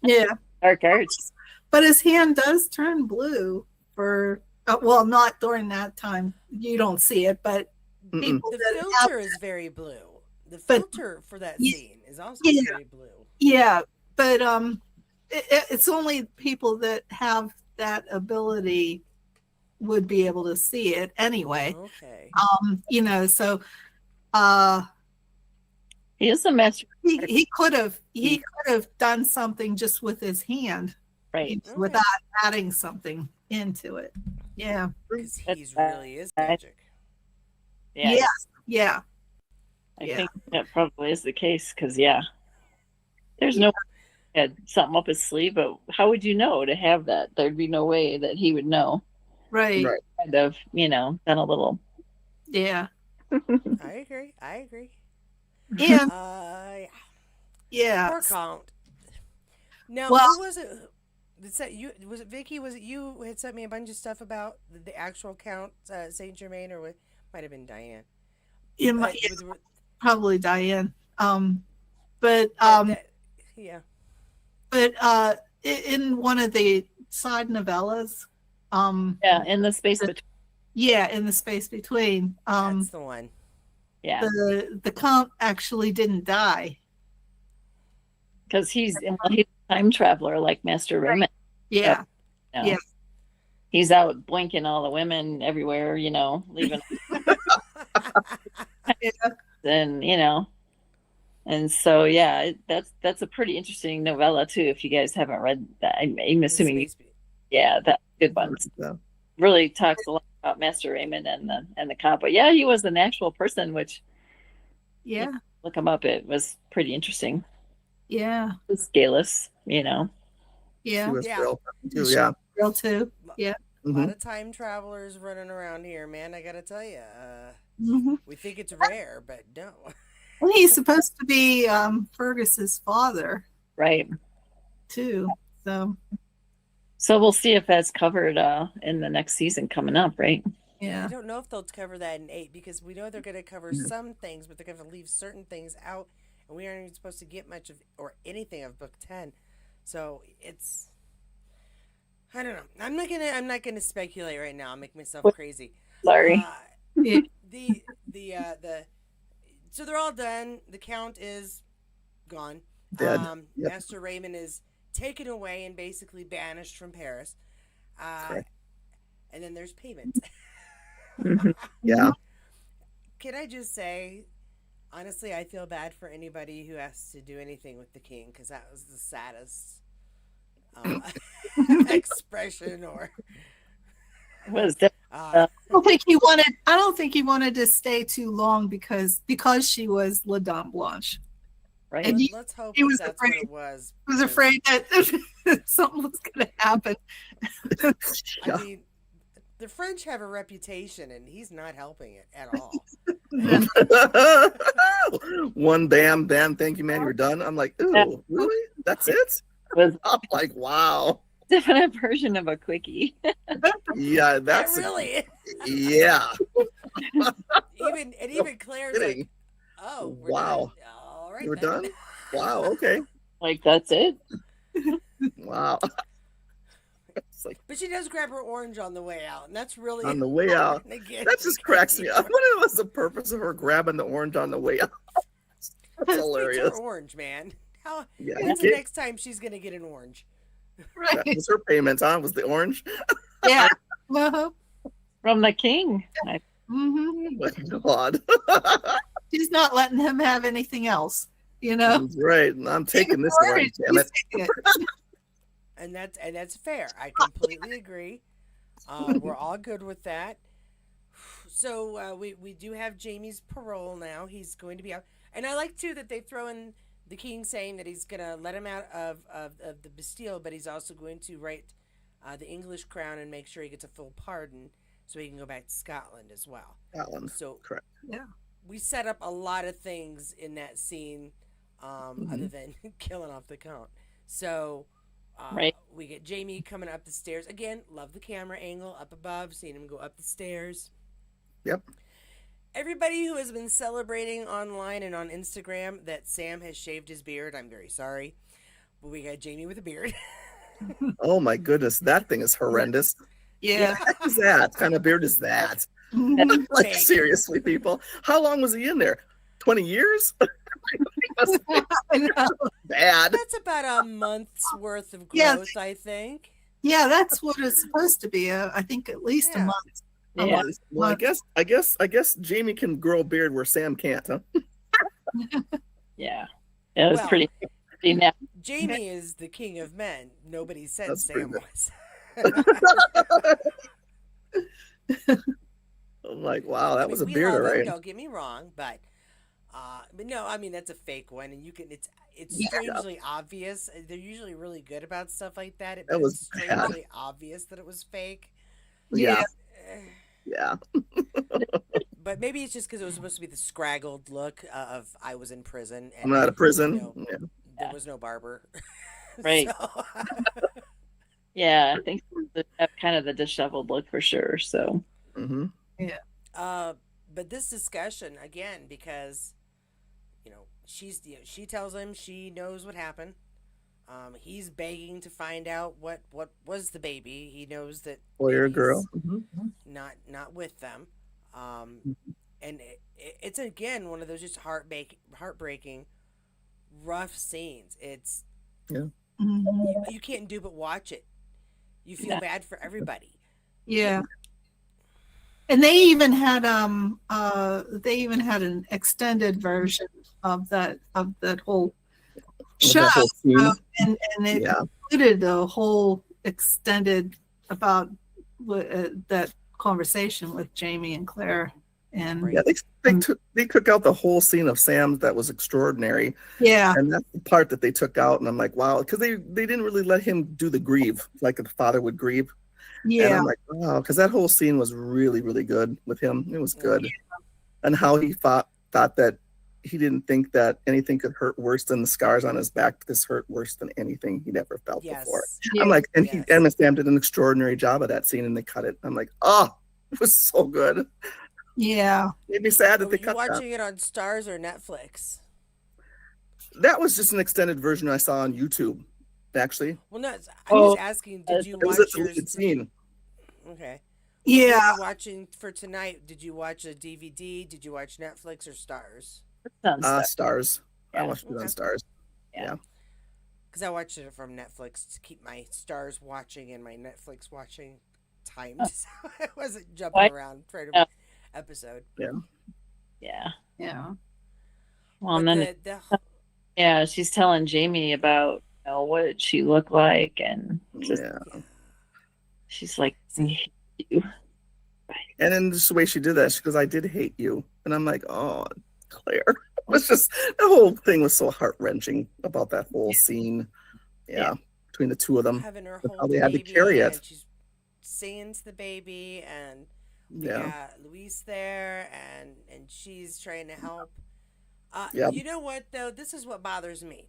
Yeah. Dark arts. But his hand does turn blue for, well, not during that time. You don't see it, but Mm-mm. people The that filter have, is very blue. The But- filter for that Yeah. scene is also Yeah. very blue. yeah, but it's only people that have that ability would be able to see it anyway. Okay. So He is a master, he could have done something just with his hand right? Okay. without adding something into it. Yeah. Because he's really is magic. Yeah, Yeah. Yeah. I Yeah. think that probably is the case because there's no way he had something up his sleeve, but how would you know to have that? There'd be no way that he would know. Right. Right. Kind of, done a little. Yeah. I agree. And yeah. Poor Count. Now, Well- who was it? Was it Vicky? Was it you who had sent me a bunch of stuff about the actual Count Saint Germain, or it might have been Diane? It might, With- probably Diane. yeah. But in one of the side novellas, Yeah, in the space between. yeah, in the space between, That's the one. Yeah, the Count actually didn't die. because he's a time traveler like Master Raymond. Yeah. you know. Yeah. He's out blinking all the women everywhere, leaving. And and so that's a pretty interesting novella too. If you guys haven't read that, I'm assuming that's a good one. Yeah. Really talks a lot about Master Raymond and the cop. But yeah, he was an actual person, which Yeah. look him up. It was pretty interesting. Yeah. Scaleless, Yeah. She was Yeah. real too. Yeah. Real too. Yeah. A lot Mhm. of time travelers running around here, man. I gotta tell you, Mhm. we think it's rare, but no. Well, he's supposed to be Fergus's father right? too. So So we'll see if that's covered in the next season coming up, right? I yeah. don't know if they'll cover that in 8 because we know they're going to cover Yeah. some things, but they're going to leave certain things out, and we aren't even supposed to get much of or anything of book 10. So it's I don't know. I'm not gonna speculate right now. I'll make myself crazy. Sorry. Yeah. So they're all done. The Count is gone. Dead. Yep. Master Raymond is taken away and basically banished from Paris. Correct. And then there's payment. Mhm. Yeah. Can I just say, honestly, I feel bad for anybody who has to do anything with the king because that was the saddest expression. Or Was that uh, I don't think he wanted to stay too long because she was La Dame Blanche. right? And let's hope he was that's afraid- what it was. He was because, afraid that something was going to happen. Yeah. I mean, the French have a reputation, and he's not helping it at all. One bam, thank you, man, you're done. I'm like, ooh, really? That's it? Was I'm like, wow. different version of a quickie. Yeah, that's Really, yeah. even Claire's like, Kidding. "Oh, Wow. done. All right, You were then." done? Wow, okay. Like that's it. Wow. It's like But she does grab her orange on the way out, and that's really on the way out. and again, That just cracks me up. What was the purpose of her grabbing the orange on the way out? That's It's hilarious. her orange, man. How? Yeah, When's the okay. next time she's gonna get an orange? That Right. was her payment, huh? Was the orange? Yeah. Uh-huh. From the king. Hmm. My God. She's not letting him have anything else, That's right. And I'm taking this orange, damn it. He's taking it. And that's fair. I completely agree. We're all good with that. So we do have Jamie's parole now. He's going to be out, and I like too that they throw in the king saying that he's going to let him out of the Bastille, but he's also going to write the English crown and make sure he gets a full pardon so he can go back to Scotland as well. Scotland, So correct. Yeah. we set up a lot of things in that scene, other than killing off the count. So Right. we get Jamie coming up the stairs again. Love the camera angle up above, seeing him go up the stairs. Yep. Everybody who has been celebrating online and on Instagram that Sam has shaved his beard, I'm very sorry. But we got Jamie with a beard. Oh my goodness, that thing is horrendous. Yeah. What is that? What kind of beard is that? Mhm. Like Fake. seriously, people. How long was he in there? 20 years? I know. Bad. That's about a month's worth of Yeah. growth, I think. Yeah, that's what it's supposed to be. I think at least a Yeah. month. Yeah. Well, I guess Jamie can grow a beard where Sam can't, huh? Yeah. It was Well, pretty now. Jamie is the king of men. Nobody said That's pretty Sam good. was. I'm like, wow, that was a we beard, love him, alright. don't get me wrong, but no, I mean that's a fake one, and you can. It's Yeah. strangely obvious. They're usually really good about stuff like that. That But was it's bad. strangely obvious that it was fake. Yeah, Eh, yeah. But maybe it's just because it was supposed to be the scraggled look of I was in prison and I'm out of prison. you know, Yeah. there was no barber. Right. So, Yeah, I think they have kind of the disheveled look for sure. So hmm but this discussion again, because she tells him she knows what happened. He's begging to find out what was the baby. He knows that Boy or baby's girl. not with them. And it's again one of those just heartbreaking, rough scenes. It's Mhm. you can't do but watch it. You feel bad for everybody. Yeah. And they even had an extended version of that whole show, That whole scene. and it Yeah. included a whole extended about that conversation with Jamie and Claire, and Right. Yeah, they took out the whole scene of Sam that was extraordinary, yeah, and that's the part that they took out. And I'm like, wow, because they didn't really let him do the grieve like a father would grieve. And yeah, I'm like, wow, because that whole scene was really, really good with him. It was good, and how he thought that he didn't think that anything could hurt worse than the scars on his back. This hurt worse than anything he'd ever felt before. Yes. Yeah. I'm like, and Yes. Emma Sam did an extraordinary job of that scene, and they cut it. I'm like, oh, it was so good. yeah. Made me sad that Were they you cut that. watching it on Stars or Netflix? That was just an extended version I saw on YouTube, actually. Well, no, I'm Oh, just asking. Did you It was watch a yours? deleted scene. Okay. Yeah, What were you watching for tonight? Did you watch a DVD? Did you watch Netflix or Stars? sounds stuff. Stars. I Yeah. watched it on Okay. Stars. Because I watched it from Netflix to keep my Stars watching and my Netflix watching timed, so I wasn't jumping Why- around for Yeah. every episode. Yeah. yeah, Well, and But then the yeah, she's telling Jamie about what did she look like, and just Yeah. she's like, "I hate you." And then just the way she did that, she goes, I did hate you. And I'm like, oh, Claire. It was just, the whole thing was so heart wrenching about that whole scene. Yeah. Between the two of them. having her That's how hold they the had to baby, carry it. and she's singing to the baby, and we Yeah. got Luis there, and she's trying to help. Yep. You know what though? This is what bothers me.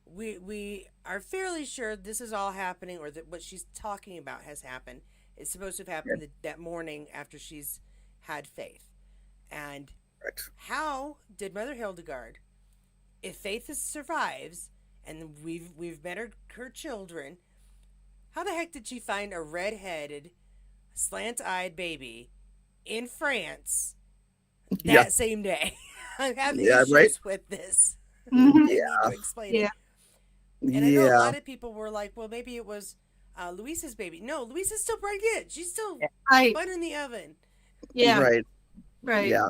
We are fairly sure this is all happening, or that what she's talking about has happened. It's supposed to have happened that morning after she's had Faith. And Correct. how did Mother Hildegard, if Faith survives and we've met her children, how the heck did she find a red-headed, slant-eyed baby in France that Yeah. same day? I'm having Yeah, issues right? with this. Mhm. You need Yeah. to explain Yeah. it. And I know a Yeah. lot of people were like, well, maybe it was Luisa's baby. No, Luisa's still pregnant. She's still right, bun in the oven. yeah, Right. right. Yeah.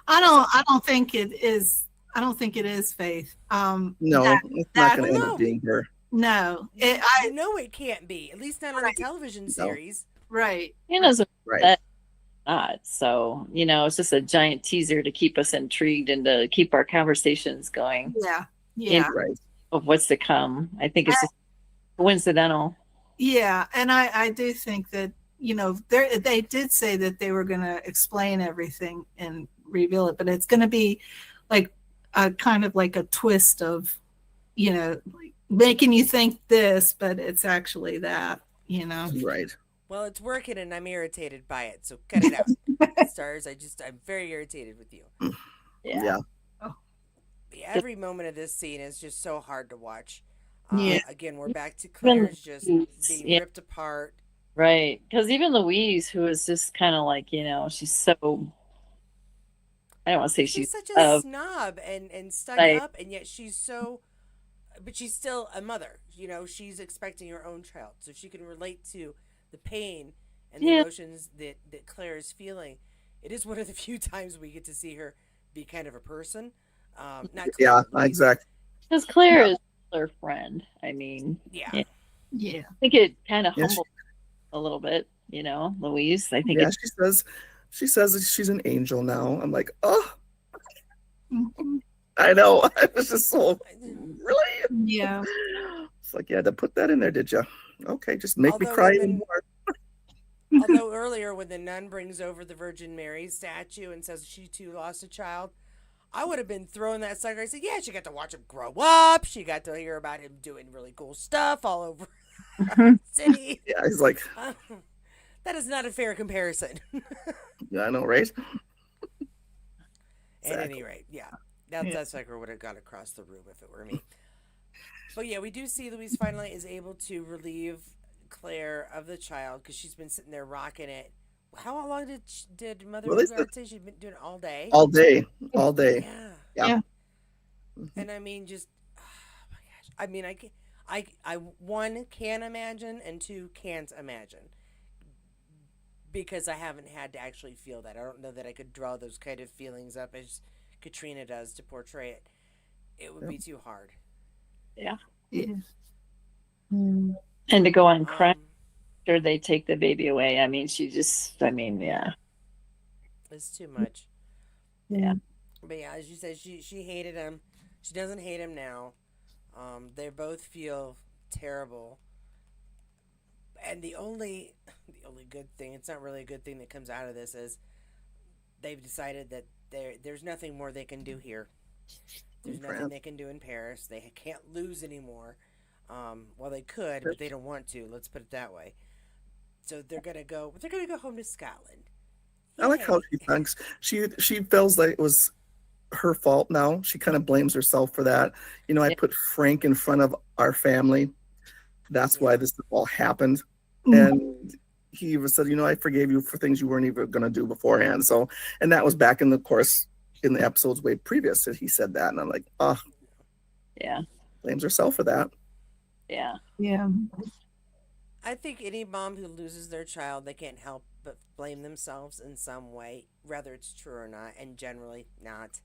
I don't think it is. I don't think it is Faith. No, That- it's that- not going to end No. up being her. No, You know it can't be. At least not on a television series. Right. Hannah's Right. that not. So, it's just a giant teaser to keep us intrigued and to keep our conversations going Yeah. Yeah. Right. of what's to come. I think it's just coincidental. Yeah. And I do think that, they did say that they were going to explain everything and reveal it, but it's going to be like a kind of like a twist of, like making you think this, but it's actually that, Right. Well, it's working and I'm irritated by it, so cut it out. Stars, I'm very irritated with you. Yeah. Every moment of this scene is just so hard to watch. Yeah. Again, we're back to Claire's just being Yeah. ripped apart. Right. Because even Louise, who is just kind of like, she's so, I don't want to say She's she's such a snob and stuck Right. up, and yet she's so, but she's still a mother. She's expecting her own child, so she can relate to the pain and the Yeah. emotions that Claire is feeling. It is one of the few times we get to see her be kind of a person. Not Claire, Yeah, but Louise. exactly. Because Claire is her friend. I mean, Yeah. Yeah. I think it kind of Yeah, humbled a little bit, Louise. I think Yeah, she says that she's an angel now. I'm like, oh, Mhm. I know. I was just so really. Yeah. It's like you had to put that in there, did you? Okay, just make me Although cry when even more. Although earlier when the nun brings over the Virgin Mary statue and says she too lost a child, I would have been throwing that sucker. I said, yeah, she got to watch him grow up. She got to hear about him doing really cool stuff all over our city. Yeah, he's like, That is not a fair comparison. yeah, I know, right? At any rate, yeah. That sucker would have gone across the room if it were me. But yeah, we do see Louise finally is able to relieve Claire of the child because she's been sitting there rocking it. How long did Mother Ugard say she'd been doing it all day? All day, all day. Yeah. Yeah. And I mean, just oh my gosh. I mean, I one can imagine and two can't imagine because I haven't had to actually feel that. I don't know that I could draw those kind of feelings up as Katrina does to portray it. It would be too hard. Yeah. Yeah. And to go on crying after they take the baby away. I mean, yeah. It's too much. Yeah. But yeah, as you said, she hated him. She doesn't hate him now. They both feel terrible. And the only good thing, it's not really a good thing that comes out of this, is they've decided that there's nothing more they can do here. There's nothing they can do in Paris. They can't lose anymore. Well, they could, but they don't want to. Let's put it that way. So they're gonna go home to Scotland. I like how she thinks she feels like it was her fault now. She kind of blames herself for that. I put Frank in front of our family. That's why this all happened. And he even said, I forgave you for things you weren't even going to do beforehand. So, and that was back in the episodes way previous that he said that. And I'm like, Yeah. blames herself for that. Yeah. Yeah. I think any mom who loses their child, they can't help but blame themselves in some way, whether it's true or not, and generally not.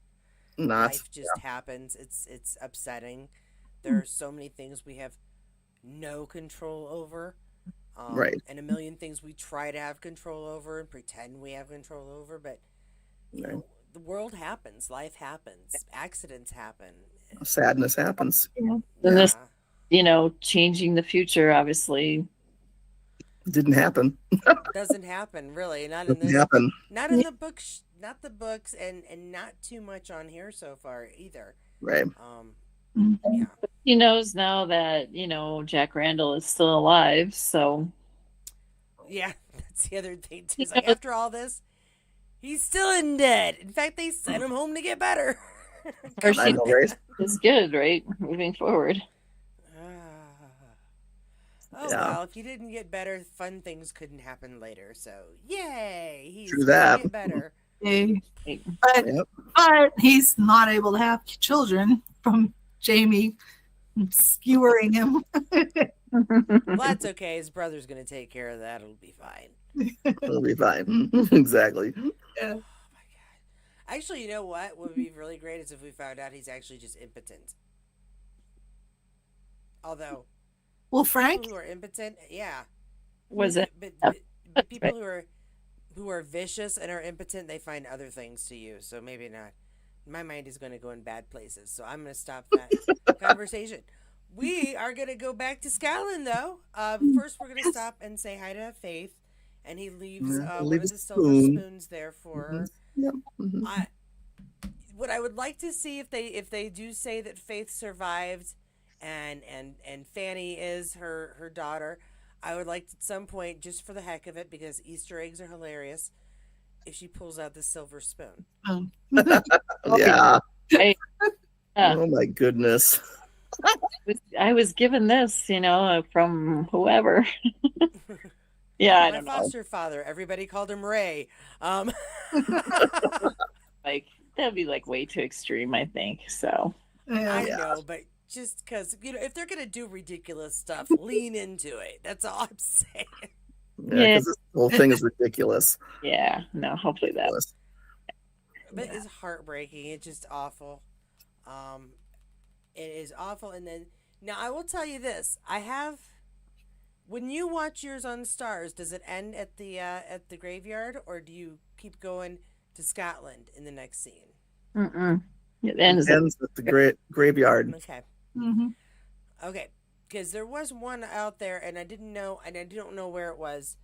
Life just happens. It's upsetting. There are so many things we have no control over. Right. And a million things we try to have control over and pretend we have control over, but the world happens, life happens, accidents happen, sadness happens. And this, changing the future obviously didn't happen. Doesn't happen, really. Not in this. Happen. Not in the books. Not the books, and not too much on here so far either. Right. Yeah. He knows now that Jack Randall is still alive, so yeah, that's the other thing too. It's like after all this, he's still in dead. In fact, they sent him home to get better. I know, right? It's good, right? Moving forward. Well, if you didn't get better, fun things couldn't happen later. So, yay! He's True that. Get better. But he's not able to have children from Jamie skewering him. Well, that's okay. His brother's going to take care of that. It'll be fine. It'll be fine. Exactly. Yeah. Oh, my God. Actually, you know what would be really great is if we found out he's actually just impotent. Although... Well, Frank? People who are impotent, yeah. Was it? But people who are vicious and are impotent, they find other things to use. So maybe not. My mind is going to go in bad places. So I'm going to stop that conversation. We are going to go back to Scotland, though. First, we're going to stop and say hi to Faith. And he leaves Yeah, one leave of a the silver spoon. spoons there for Mhm. her. Yep. Mhm. What I would like to see if they do say that Faith survived and Fanny is her daughter, I would like to, at some point, just for the heck of it, because Easter eggs are hilarious, if she pulls out the silver spoon. Um, Yeah. Hey, Oh my goodness. I was given this, from whoever. Yeah, I My don't know. foster father, everybody called him Ray. Um, Like that'd be like way too extreme, I think. So yeah. I Yeah. know, but just because, if they're going to do ridiculous stuff, lean into it. That's all I'm saying. Yeah, Yeah. because this whole thing is ridiculous. yeah, no, hopefully that. But Yeah. it's heartbreaking. It's just awful. Um, it is awful. And then, now I will tell you this. When you watch yours on Stars, does it end at the graveyard, or do you keep going to Scotland in the next scene? Mm-mm. It It ends. ends with the graveyard. Okay. Mm-hmm. Okay. Because there was one out there, and I didn't know, and I don't know where it was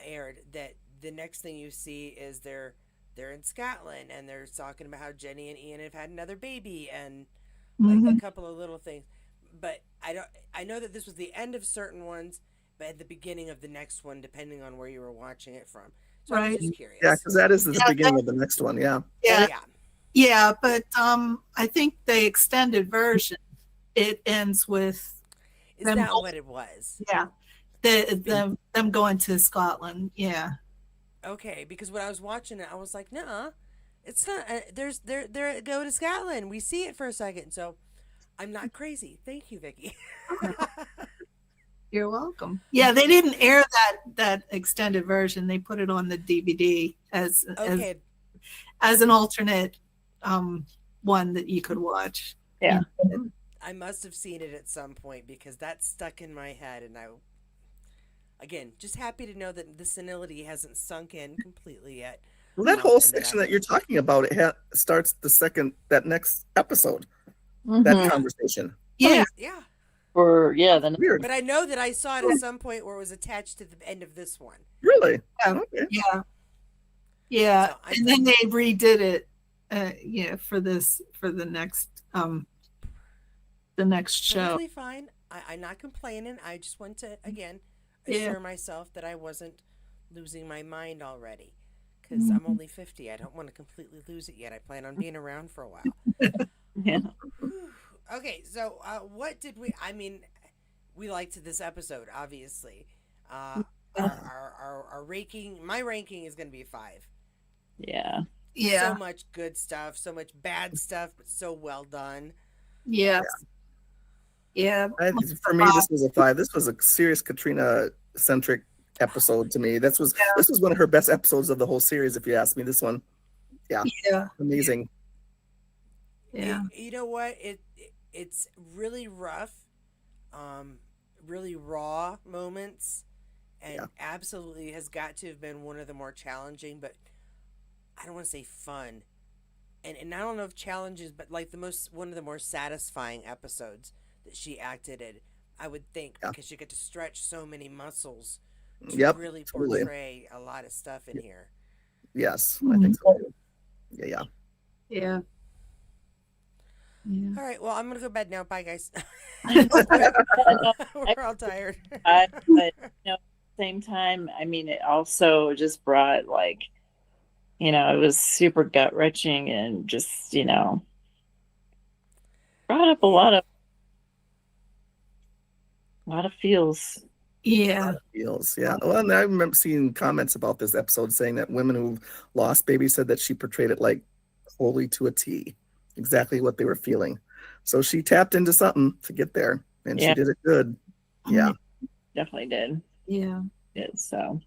aired, that the next thing you see is they're in Scotland, and they're talking about how Jenny and Ian have had another baby, and like Mm-hmm. a couple of little things. But I know that this was the end of certain ones, but at the beginning of the next one, depending on where you were watching it from. So I was Right. just curious. Yeah, because that is the Yeah, beginning of the next one. Yeah. Yeah, Yeah. yeah, but I think the extended version it ends with Is them. that what it was? Yeah, them going to Scotland. Yeah, Okay, because when I was watching it, I was like, "Nah, it's not. They're go to Scotland. We see it for a second, so I'm not crazy. Thank you, Vicky." you're welcome. Yeah, they didn't air that extended version. They put it on the DVD Okay, as an alternate one that you could watch. Yeah. I must have seen it at some point because that stuck in my head, and again, just happy to know that the senility hasn't sunk in completely yet. Well, that whole And section that you're talking about, starts that next episode, that Mhm. conversation. Yeah, yeah, Or yeah, then Weird. but I know that I saw it at some point where it was attached to the end of this one. Really? Yeah. Okay. yeah, So I and then they redid it. Yeah, for the next show. Perfectly fine. I'm not complaining. I just want to again assure myself that I wasn't losing my mind already. Because I'm only 50. I don't want to completely lose it yet. I plan on being around for a while. yeah. Okay, so what did we? I mean, we liked this episode, obviously. Our ranking, my ranking is going to be 5. Yeah. Yeah, So much good stuff, so much bad stuff, but so well done. yeah, yeah. For me, this was a 5. This was a serious Katrina centric episode to me. This was one of her best episodes of the whole series, if you ask me. This one, Yeah, amazing. yeah. You know what? It's really rough, really raw moments, and absolutely has got to have been one of the more challenging, but I don't want to say fun. And I don't know if challenges, but like one of the more satisfying episodes that she acted in, I would think, because she got to stretch so many muscles to really totally. portray a lot of stuff in here. Yes, I think so too. Yeah. Yeah. All right, well, I'm gonna go to bed now. Bye, guys. No, We're all tired. but at the same time, I mean, it also just brought it was super gut wrenching and just brought up a lot of feels. Yeah. Feels, yeah. Well, and I remember seeing comments about this episode saying that women who lost babies said that she portrayed it like wholly to a T, exactly what they were feeling. So she tapped into something to get there, and she did it good. Yeah, Definitely did. Yeah. Did so.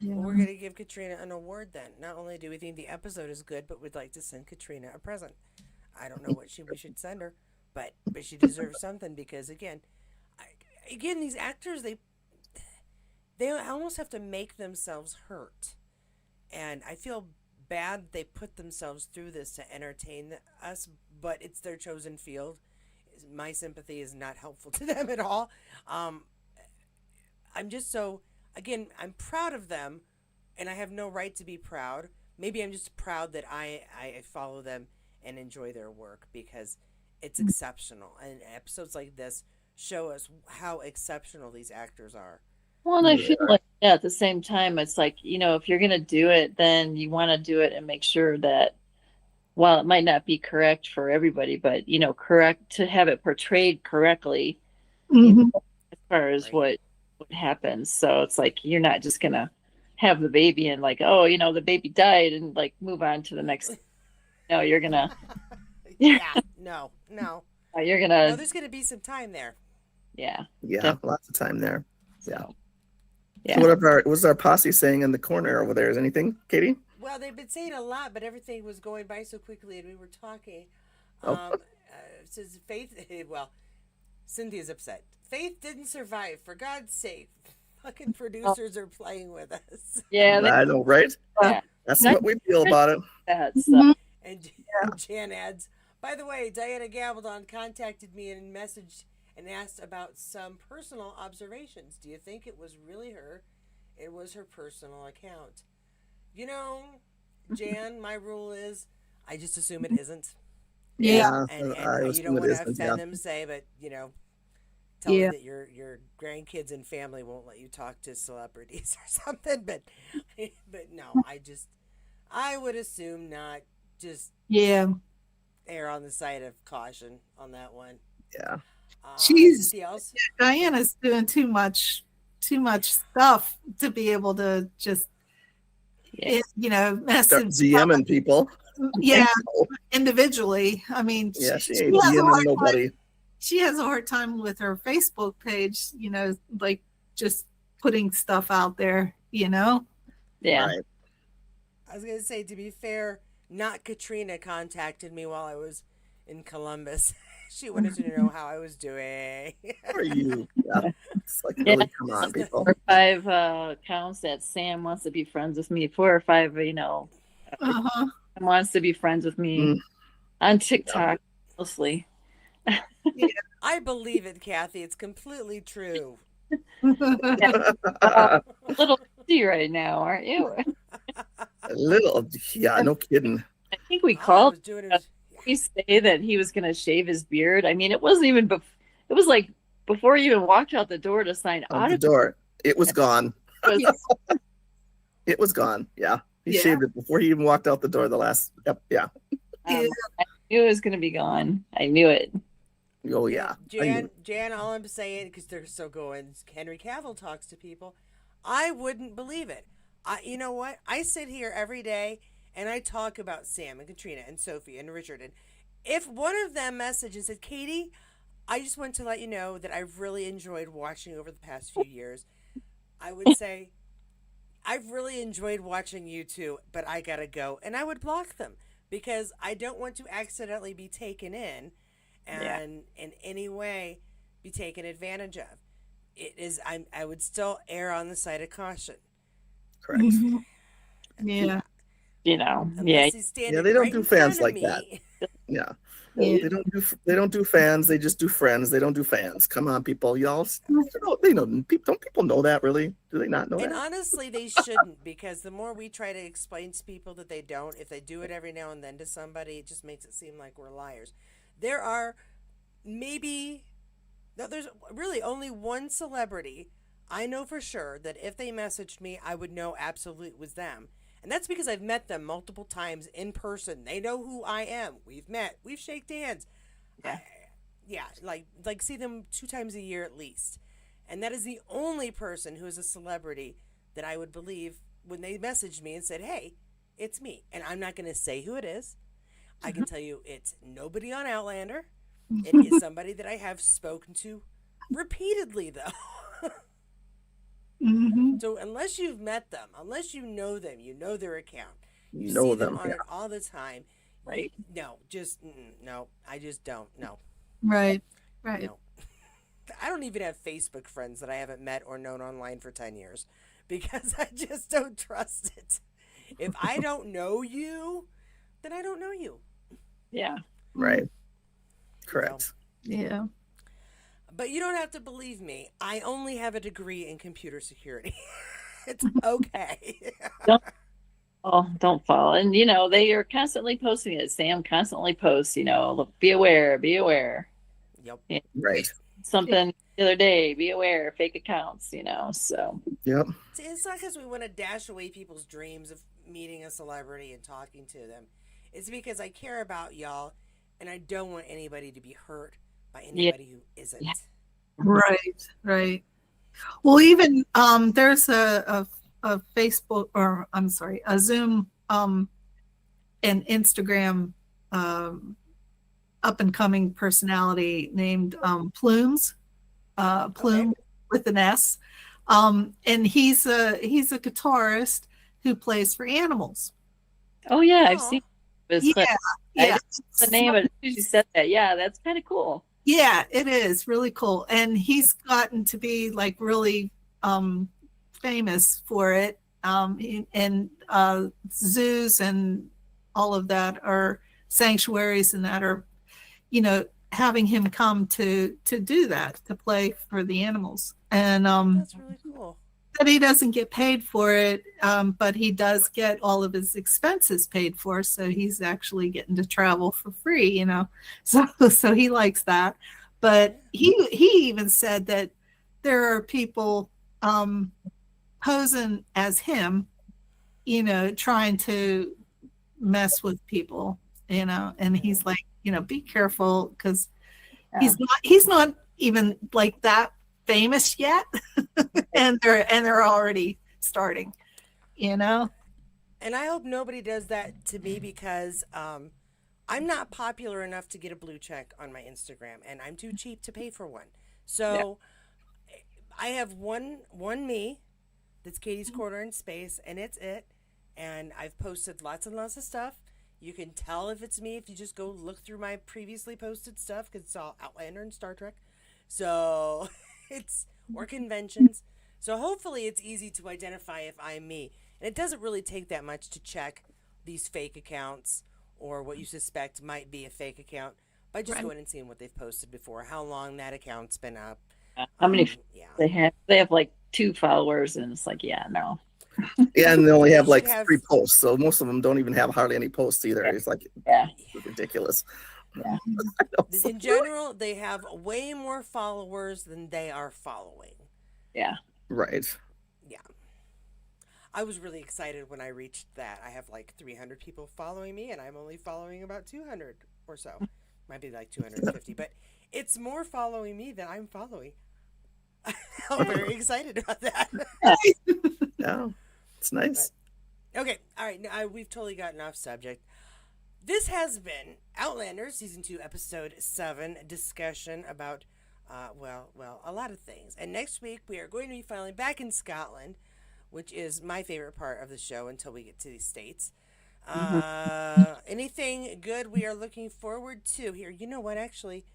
Yeah. Well, we're going to give Katrina an award then. Not only do we think the episode is good, but we'd like to send Katrina a present. I don't know what we should send her, but she deserves something because, again, these actors, they almost have to make themselves hurt. And I feel bad they put themselves through this to entertain us, but it's their chosen field. My sympathy is not helpful to them at all. Um, I'm just so, again, I'm proud of them, and I have no right to be proud. Maybe I'm just proud that I follow them and enjoy their work because it's exceptional. And episodes like this show us how exceptional these actors are. Well, and I feel like at the same time, it's like, if you're going to do it, then you want to do it and make sure that, while it might not be correct for everybody, but, correct to have it portrayed correctly, as far as Right. what happens. So it's like, you're not just going to have the baby and like, oh, the baby died and like move on to the next. No, you're going to, Yeah, no. you're going No, to, there's going to be some time there. yeah. Yeah, lots of time there. Yeah. So, yeah. So what was our posse saying in the corner over there? Is anything, Katie? Well, they've been saying a lot, but everything was going by so quickly, and we were talking. Oh. Says Faith. Well, Cynthia's upset. Faith didn't survive. For God's sake, fucking producers are playing with us. Yeah. I know, right? Yeah. That's what we feel about it. So. And Jan adds, by the way, Diana Gabaldon contacted me and messaged and asked about some personal observations. Do you think it was really her? It was her personal account. Jan, my rule is I just assume it isn't. Yeah. And I you don't assume it want to isn't, offend yeah. them, say, but, tell them that your grandkids and family won't let you talk to celebrities or something. But no, I would assume not. Just err on the side of caution on that one. Yeah. Diana's doing too much stuff to be able to just Start DMing people. Yeah, individually. I mean, yeah, she ain't DMing nobody. She has a hard time with her Facebook page, like just putting stuff out there, Yeah. Right. I was gonna say, to be fair, not Katrina contacted me while I was in Columbus. She wanted to know how I was doing. Who are you? Yeah. It's like, really, come on, people. 4 or 5 accounts that Sam wants to be friends with me. 4 or 5, wants to be friends with me on TikTok, mostly. I believe it, Kathy. It's completely true. A little busy right now, aren't you? A little, yeah, no kidding. I think we called. We say that he was going to shave his beard. I mean, it wasn't even. It was like before he even walked out the door to sign out the door. It was gone. It was gone. Yeah, he shaved it before he even walked out the door. The last. Yep. Yeah. I knew it was going to be gone. I knew it. Oh yeah. Jan. All I'm saying, because they're so going. Henry Cavill talks to people. I wouldn't believe it. You know what? I sit here every day and I talk about Sam and Katrina and Sophie and Richard. And if one of them messaged and said, Katie, I just want to let you know that I've really enjoyed watching over the past few years, I would say, I've really enjoyed watching you too, but I gotta go. And I would block them because I don't want to accidentally be taken in and in any way be taken advantage of. I would still err on the side of caution. Correct. Yeah. They don't do fans like that. Yeah. They don't do fans. They just do friends. They don't do fans. Come on, people. Y'all, don't people know that, really? Do they not know that? And honestly, they shouldn't, because the more we try to explain to people that they don't, if they do it every now and then to somebody, it just makes it seem like we're liars. There's really only one celebrity I know for sure that if they messaged me, I would know absolutely it was them. And that's because I've met them multiple times in person. They know who I am. We've met. We've shaked hands. Yeah. Like see them 2 times a year at least. And that is the only person who is a celebrity that I would believe when they messaged me and said, hey, it's me. And I'm not going to say who it is. I can tell you it's nobody on Outlander. It is somebody that I have spoken to repeatedly, though. So unless you've met them, unless you know them, you know their account, you see them on it all the time, right? No, just no. I just don't. No. Right. No. I don't even have Facebook friends that I haven't met or known online for 10 years because I just don't trust it. If I don't know you, then I don't know you. Yeah. Right. So, Correct. Yeah. but you don't have to believe me. I only have a degree in computer security. It's okay. Don't don't fall. And they are constantly posting it. Sam constantly posts, look, be aware, be aware. Yep. Yeah. Right. Something the other day, be aware, fake accounts, so Yep. It's not because we want to dash away people's dreams of meeting a celebrity and talking to them. It's because I care about y'all and I don't want anybody to be hurt by yeah. anybody who isn't. Yeah. Right. Right. Well, even there's a Facebook, or I'm sorry, a Zoom and Instagram up and coming personality named Plumes, Plume with an S, and he's a guitarist who plays for animals. Oh yeah, I've Aw. seen this Yeah, clip. I yeah, just the name of it. You said that. Yeah, that's kind of cool. yeah. It is really cool, and he's gotten to be like really famous for it. And zoos and all of that are sanctuaries, and that are, having him come to do that, to play for the animals. And That's really cool. that he doesn't get paid for it, but he does get all of his expenses paid for, so he's actually getting to travel for free, so he likes that. But he even said that there are people posing as him, trying to mess with people, and he's like, be careful, because he's not even like that famous yet. and they're already starting, And I hope nobody does that to me because I'm not popular enough to get a blue check on my Instagram, and I'm too cheap to pay for one. So I have one me that's Katie's Corner in Space, and it's it. And I've posted lots and lots of stuff. You can tell if it's me if you just go look through my previously posted stuff, because it's all Outlander and Star Trek. So or conventions. So hopefully it's easy to identify if I'm me. And it doesn't really take that much to check these fake accounts or what you suspect might be a fake account by just going and seeing what they've posted before, how long that account's been up. How many they have? They have like 2 followers, and it's like, no. Yeah, and they only have like 3 posts, so most of them don't even have hardly any posts either. Yeah. It's like ridiculous. Yeah. In general, they have way more followers than they are following. Yeah. Right. Yeah. I was really excited when I reached that. I have like 300 people following me, and I'm only following about 200 or so. Might be like 250, but it's more following me than I'm following. I'm very excited about that. Yeah, it's nice. But, okay, all right. Now, we've totally gotten off subject. This has been Outlander Season 2, Episode 7, discussion about, a lot of things. And next week, we are going to be finally back in Scotland, which is my favorite part of the show until we get to the States. Anything good we are looking forward to here? You know what, actually,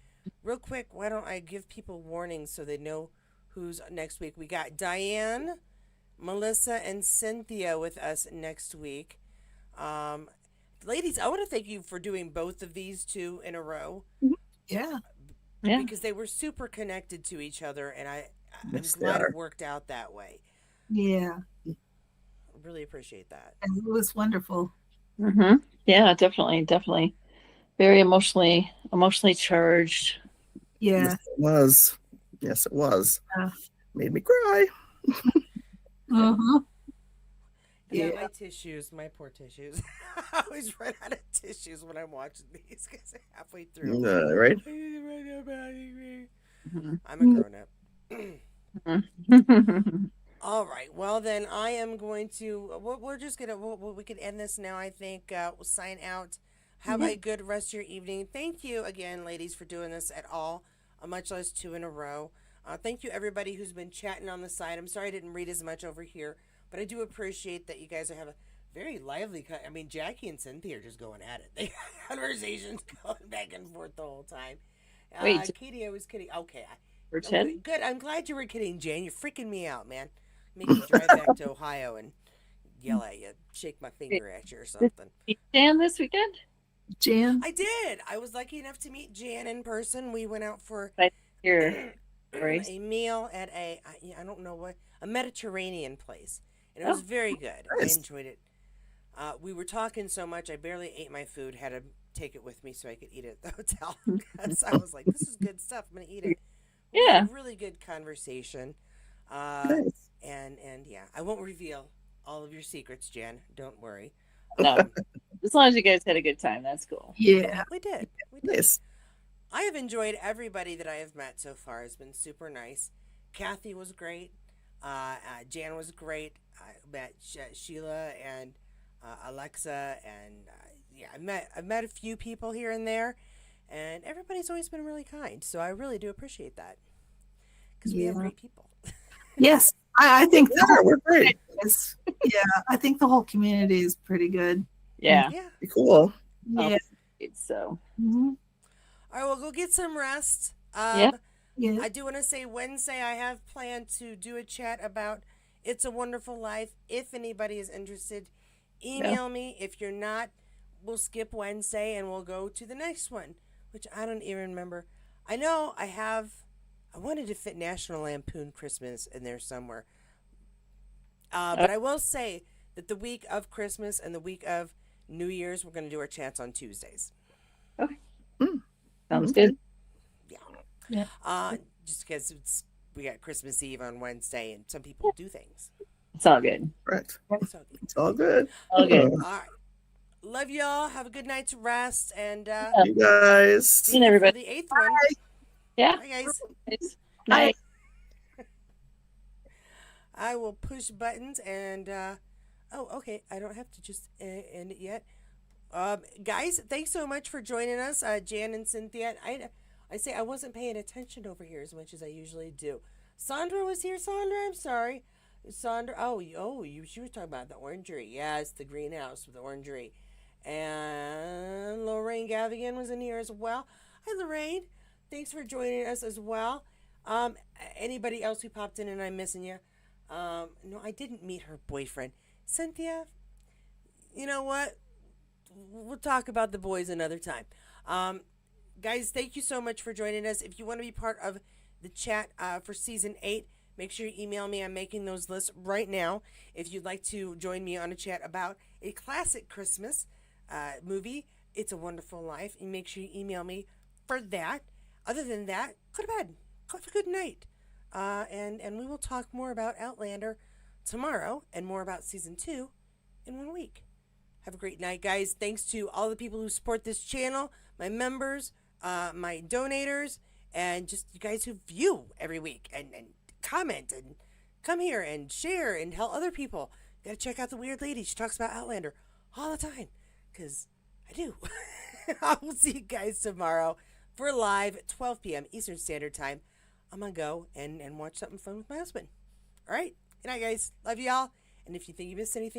real quick, why don't I give people warnings so they know who's next week? We got Diane, Melissa, and Cynthia with us next week. Ladies, I want to thank you for doing both of these 2 in a row. Yeah. Because they were super connected to each other, and I'm glad it worked out that way. Yeah. Really appreciate that. And it was wonderful. Mm-hmm. Yeah, definitely. Very emotionally charged. Yeah. Yes, it was. Made me cry. Uh-huh. Yeah, my poor tissues. I always run out of tissues when I'm watching these because halfway through. Right? I'm a grown up. All right. Well, then I am going to. We're just gonna. We can end this now. I think we'll sign out. Have a good rest of your evening. Thank you again, ladies, for doing this at all. Much less 2 in a row. Thank you, everybody who's been chatting on the side. I'm sorry I didn't read as much over here, but I do appreciate that you guys have a very lively. I mean, Jackie and Cynthia are just going at it. They have conversations going back and forth the whole time. Wait. Katie, I was kidding. Okay. Or Oh, 10. good. I'm glad you were kidding, Jan. You're freaking me out, man. Make me drive back to Ohio and yell at you, shake my finger at you or Did something. you stand this weekend? Jan? I did. I was lucky enough to meet Jan in person. We went out for I hear stories. a meal at I don't know what, a Mediterranean place, and it was Oh, very good. I Nice. enjoyed it. We were talking so much, I barely ate my food. Had to take it with me so I could eat it at the hotel. So I was like, "This is good stuff. I'm gonna eat it." We had yeah. a really good conversation, Nice. and yeah, I won't reveal all of your secrets, Jan. Don't worry. No. Um, As long as you guys had a good time, that's cool. Yeah. we did. We did. Nice. I have enjoyed everybody that I have met so far. It's been super nice. Kathy was great. Jan was great. I met Sheila and Alexa, and yeah, I've met a few people here and there, and everybody's always been really kind. So I really do appreciate that because we have Yeah. great people. Yes. I think the Yeah, whole we're great. is, yeah, I think the whole community is pretty good. Yeah. Yeah. Cool. Yeah. So, Mhm. All right, well, go get some rest. Yeah. Yeah. I do want to say Wednesday I have planned to do a chat about It's a Wonderful Life. If anybody is interested, email me. If you're not, we'll skip Wednesday and we'll go to the next one, which I don't even remember. I know I wanted to fit National Lampoon Christmas in there somewhere. But I will say that the week of Christmas and the week of New Year's, we're going to do our chats on Tuesdays. sounds Okay. good. Yeah. Yeah. Just because we got Christmas Eve on Wednesday and some people do things. It's all good. Correct. So, It's all good. All good. all right. Love y'all. Have a good night's rest. And You guys. see And you for everybody. the 8th one. Yeah. Bye, guys. It's nice. I will push buttons and, oh, okay. I don't have to just end it yet. Guys, thanks so much for joining us, Jan and Cynthia. I say I wasn't paying attention over here as much as I usually do. Sandra was here. Sandra, I'm sorry. Sandra, she was talking about the orangery. Yes, the greenhouse with the orangery. And Lorraine Gavigan was in here as well. Hi, Lorraine. Thanks for joining us as well. Anybody else who popped in and I'm missing you? No, I didn't meet her boyfriend. Cynthia, you know what? We'll talk about the boys another time. Guys, thank you so much for joining us. If you want to be part of the chat for season 8, make sure you email me. I'm making those lists right now. If you'd like to join me on a chat about a classic Christmas movie, It's a Wonderful Life, and make sure you email me for that. Other than that, go to bed. Have a good night. And we will talk more about Outlander tomorrow and more about season 2 in 1 week. Have a great night, guys. Thanks to all the people who support this channel, my members, my donators, and just you guys who view every week and comment and come here and share and tell other people. You gotta check out the weird lady. She talks about Outlander all the time because I do. I will see you guys tomorrow for live at 12 p.m. Eastern Standard Time. I'm gonna go and watch something fun with my husband. All right. Good night, guys. Love y'all. And if you think you missed anything,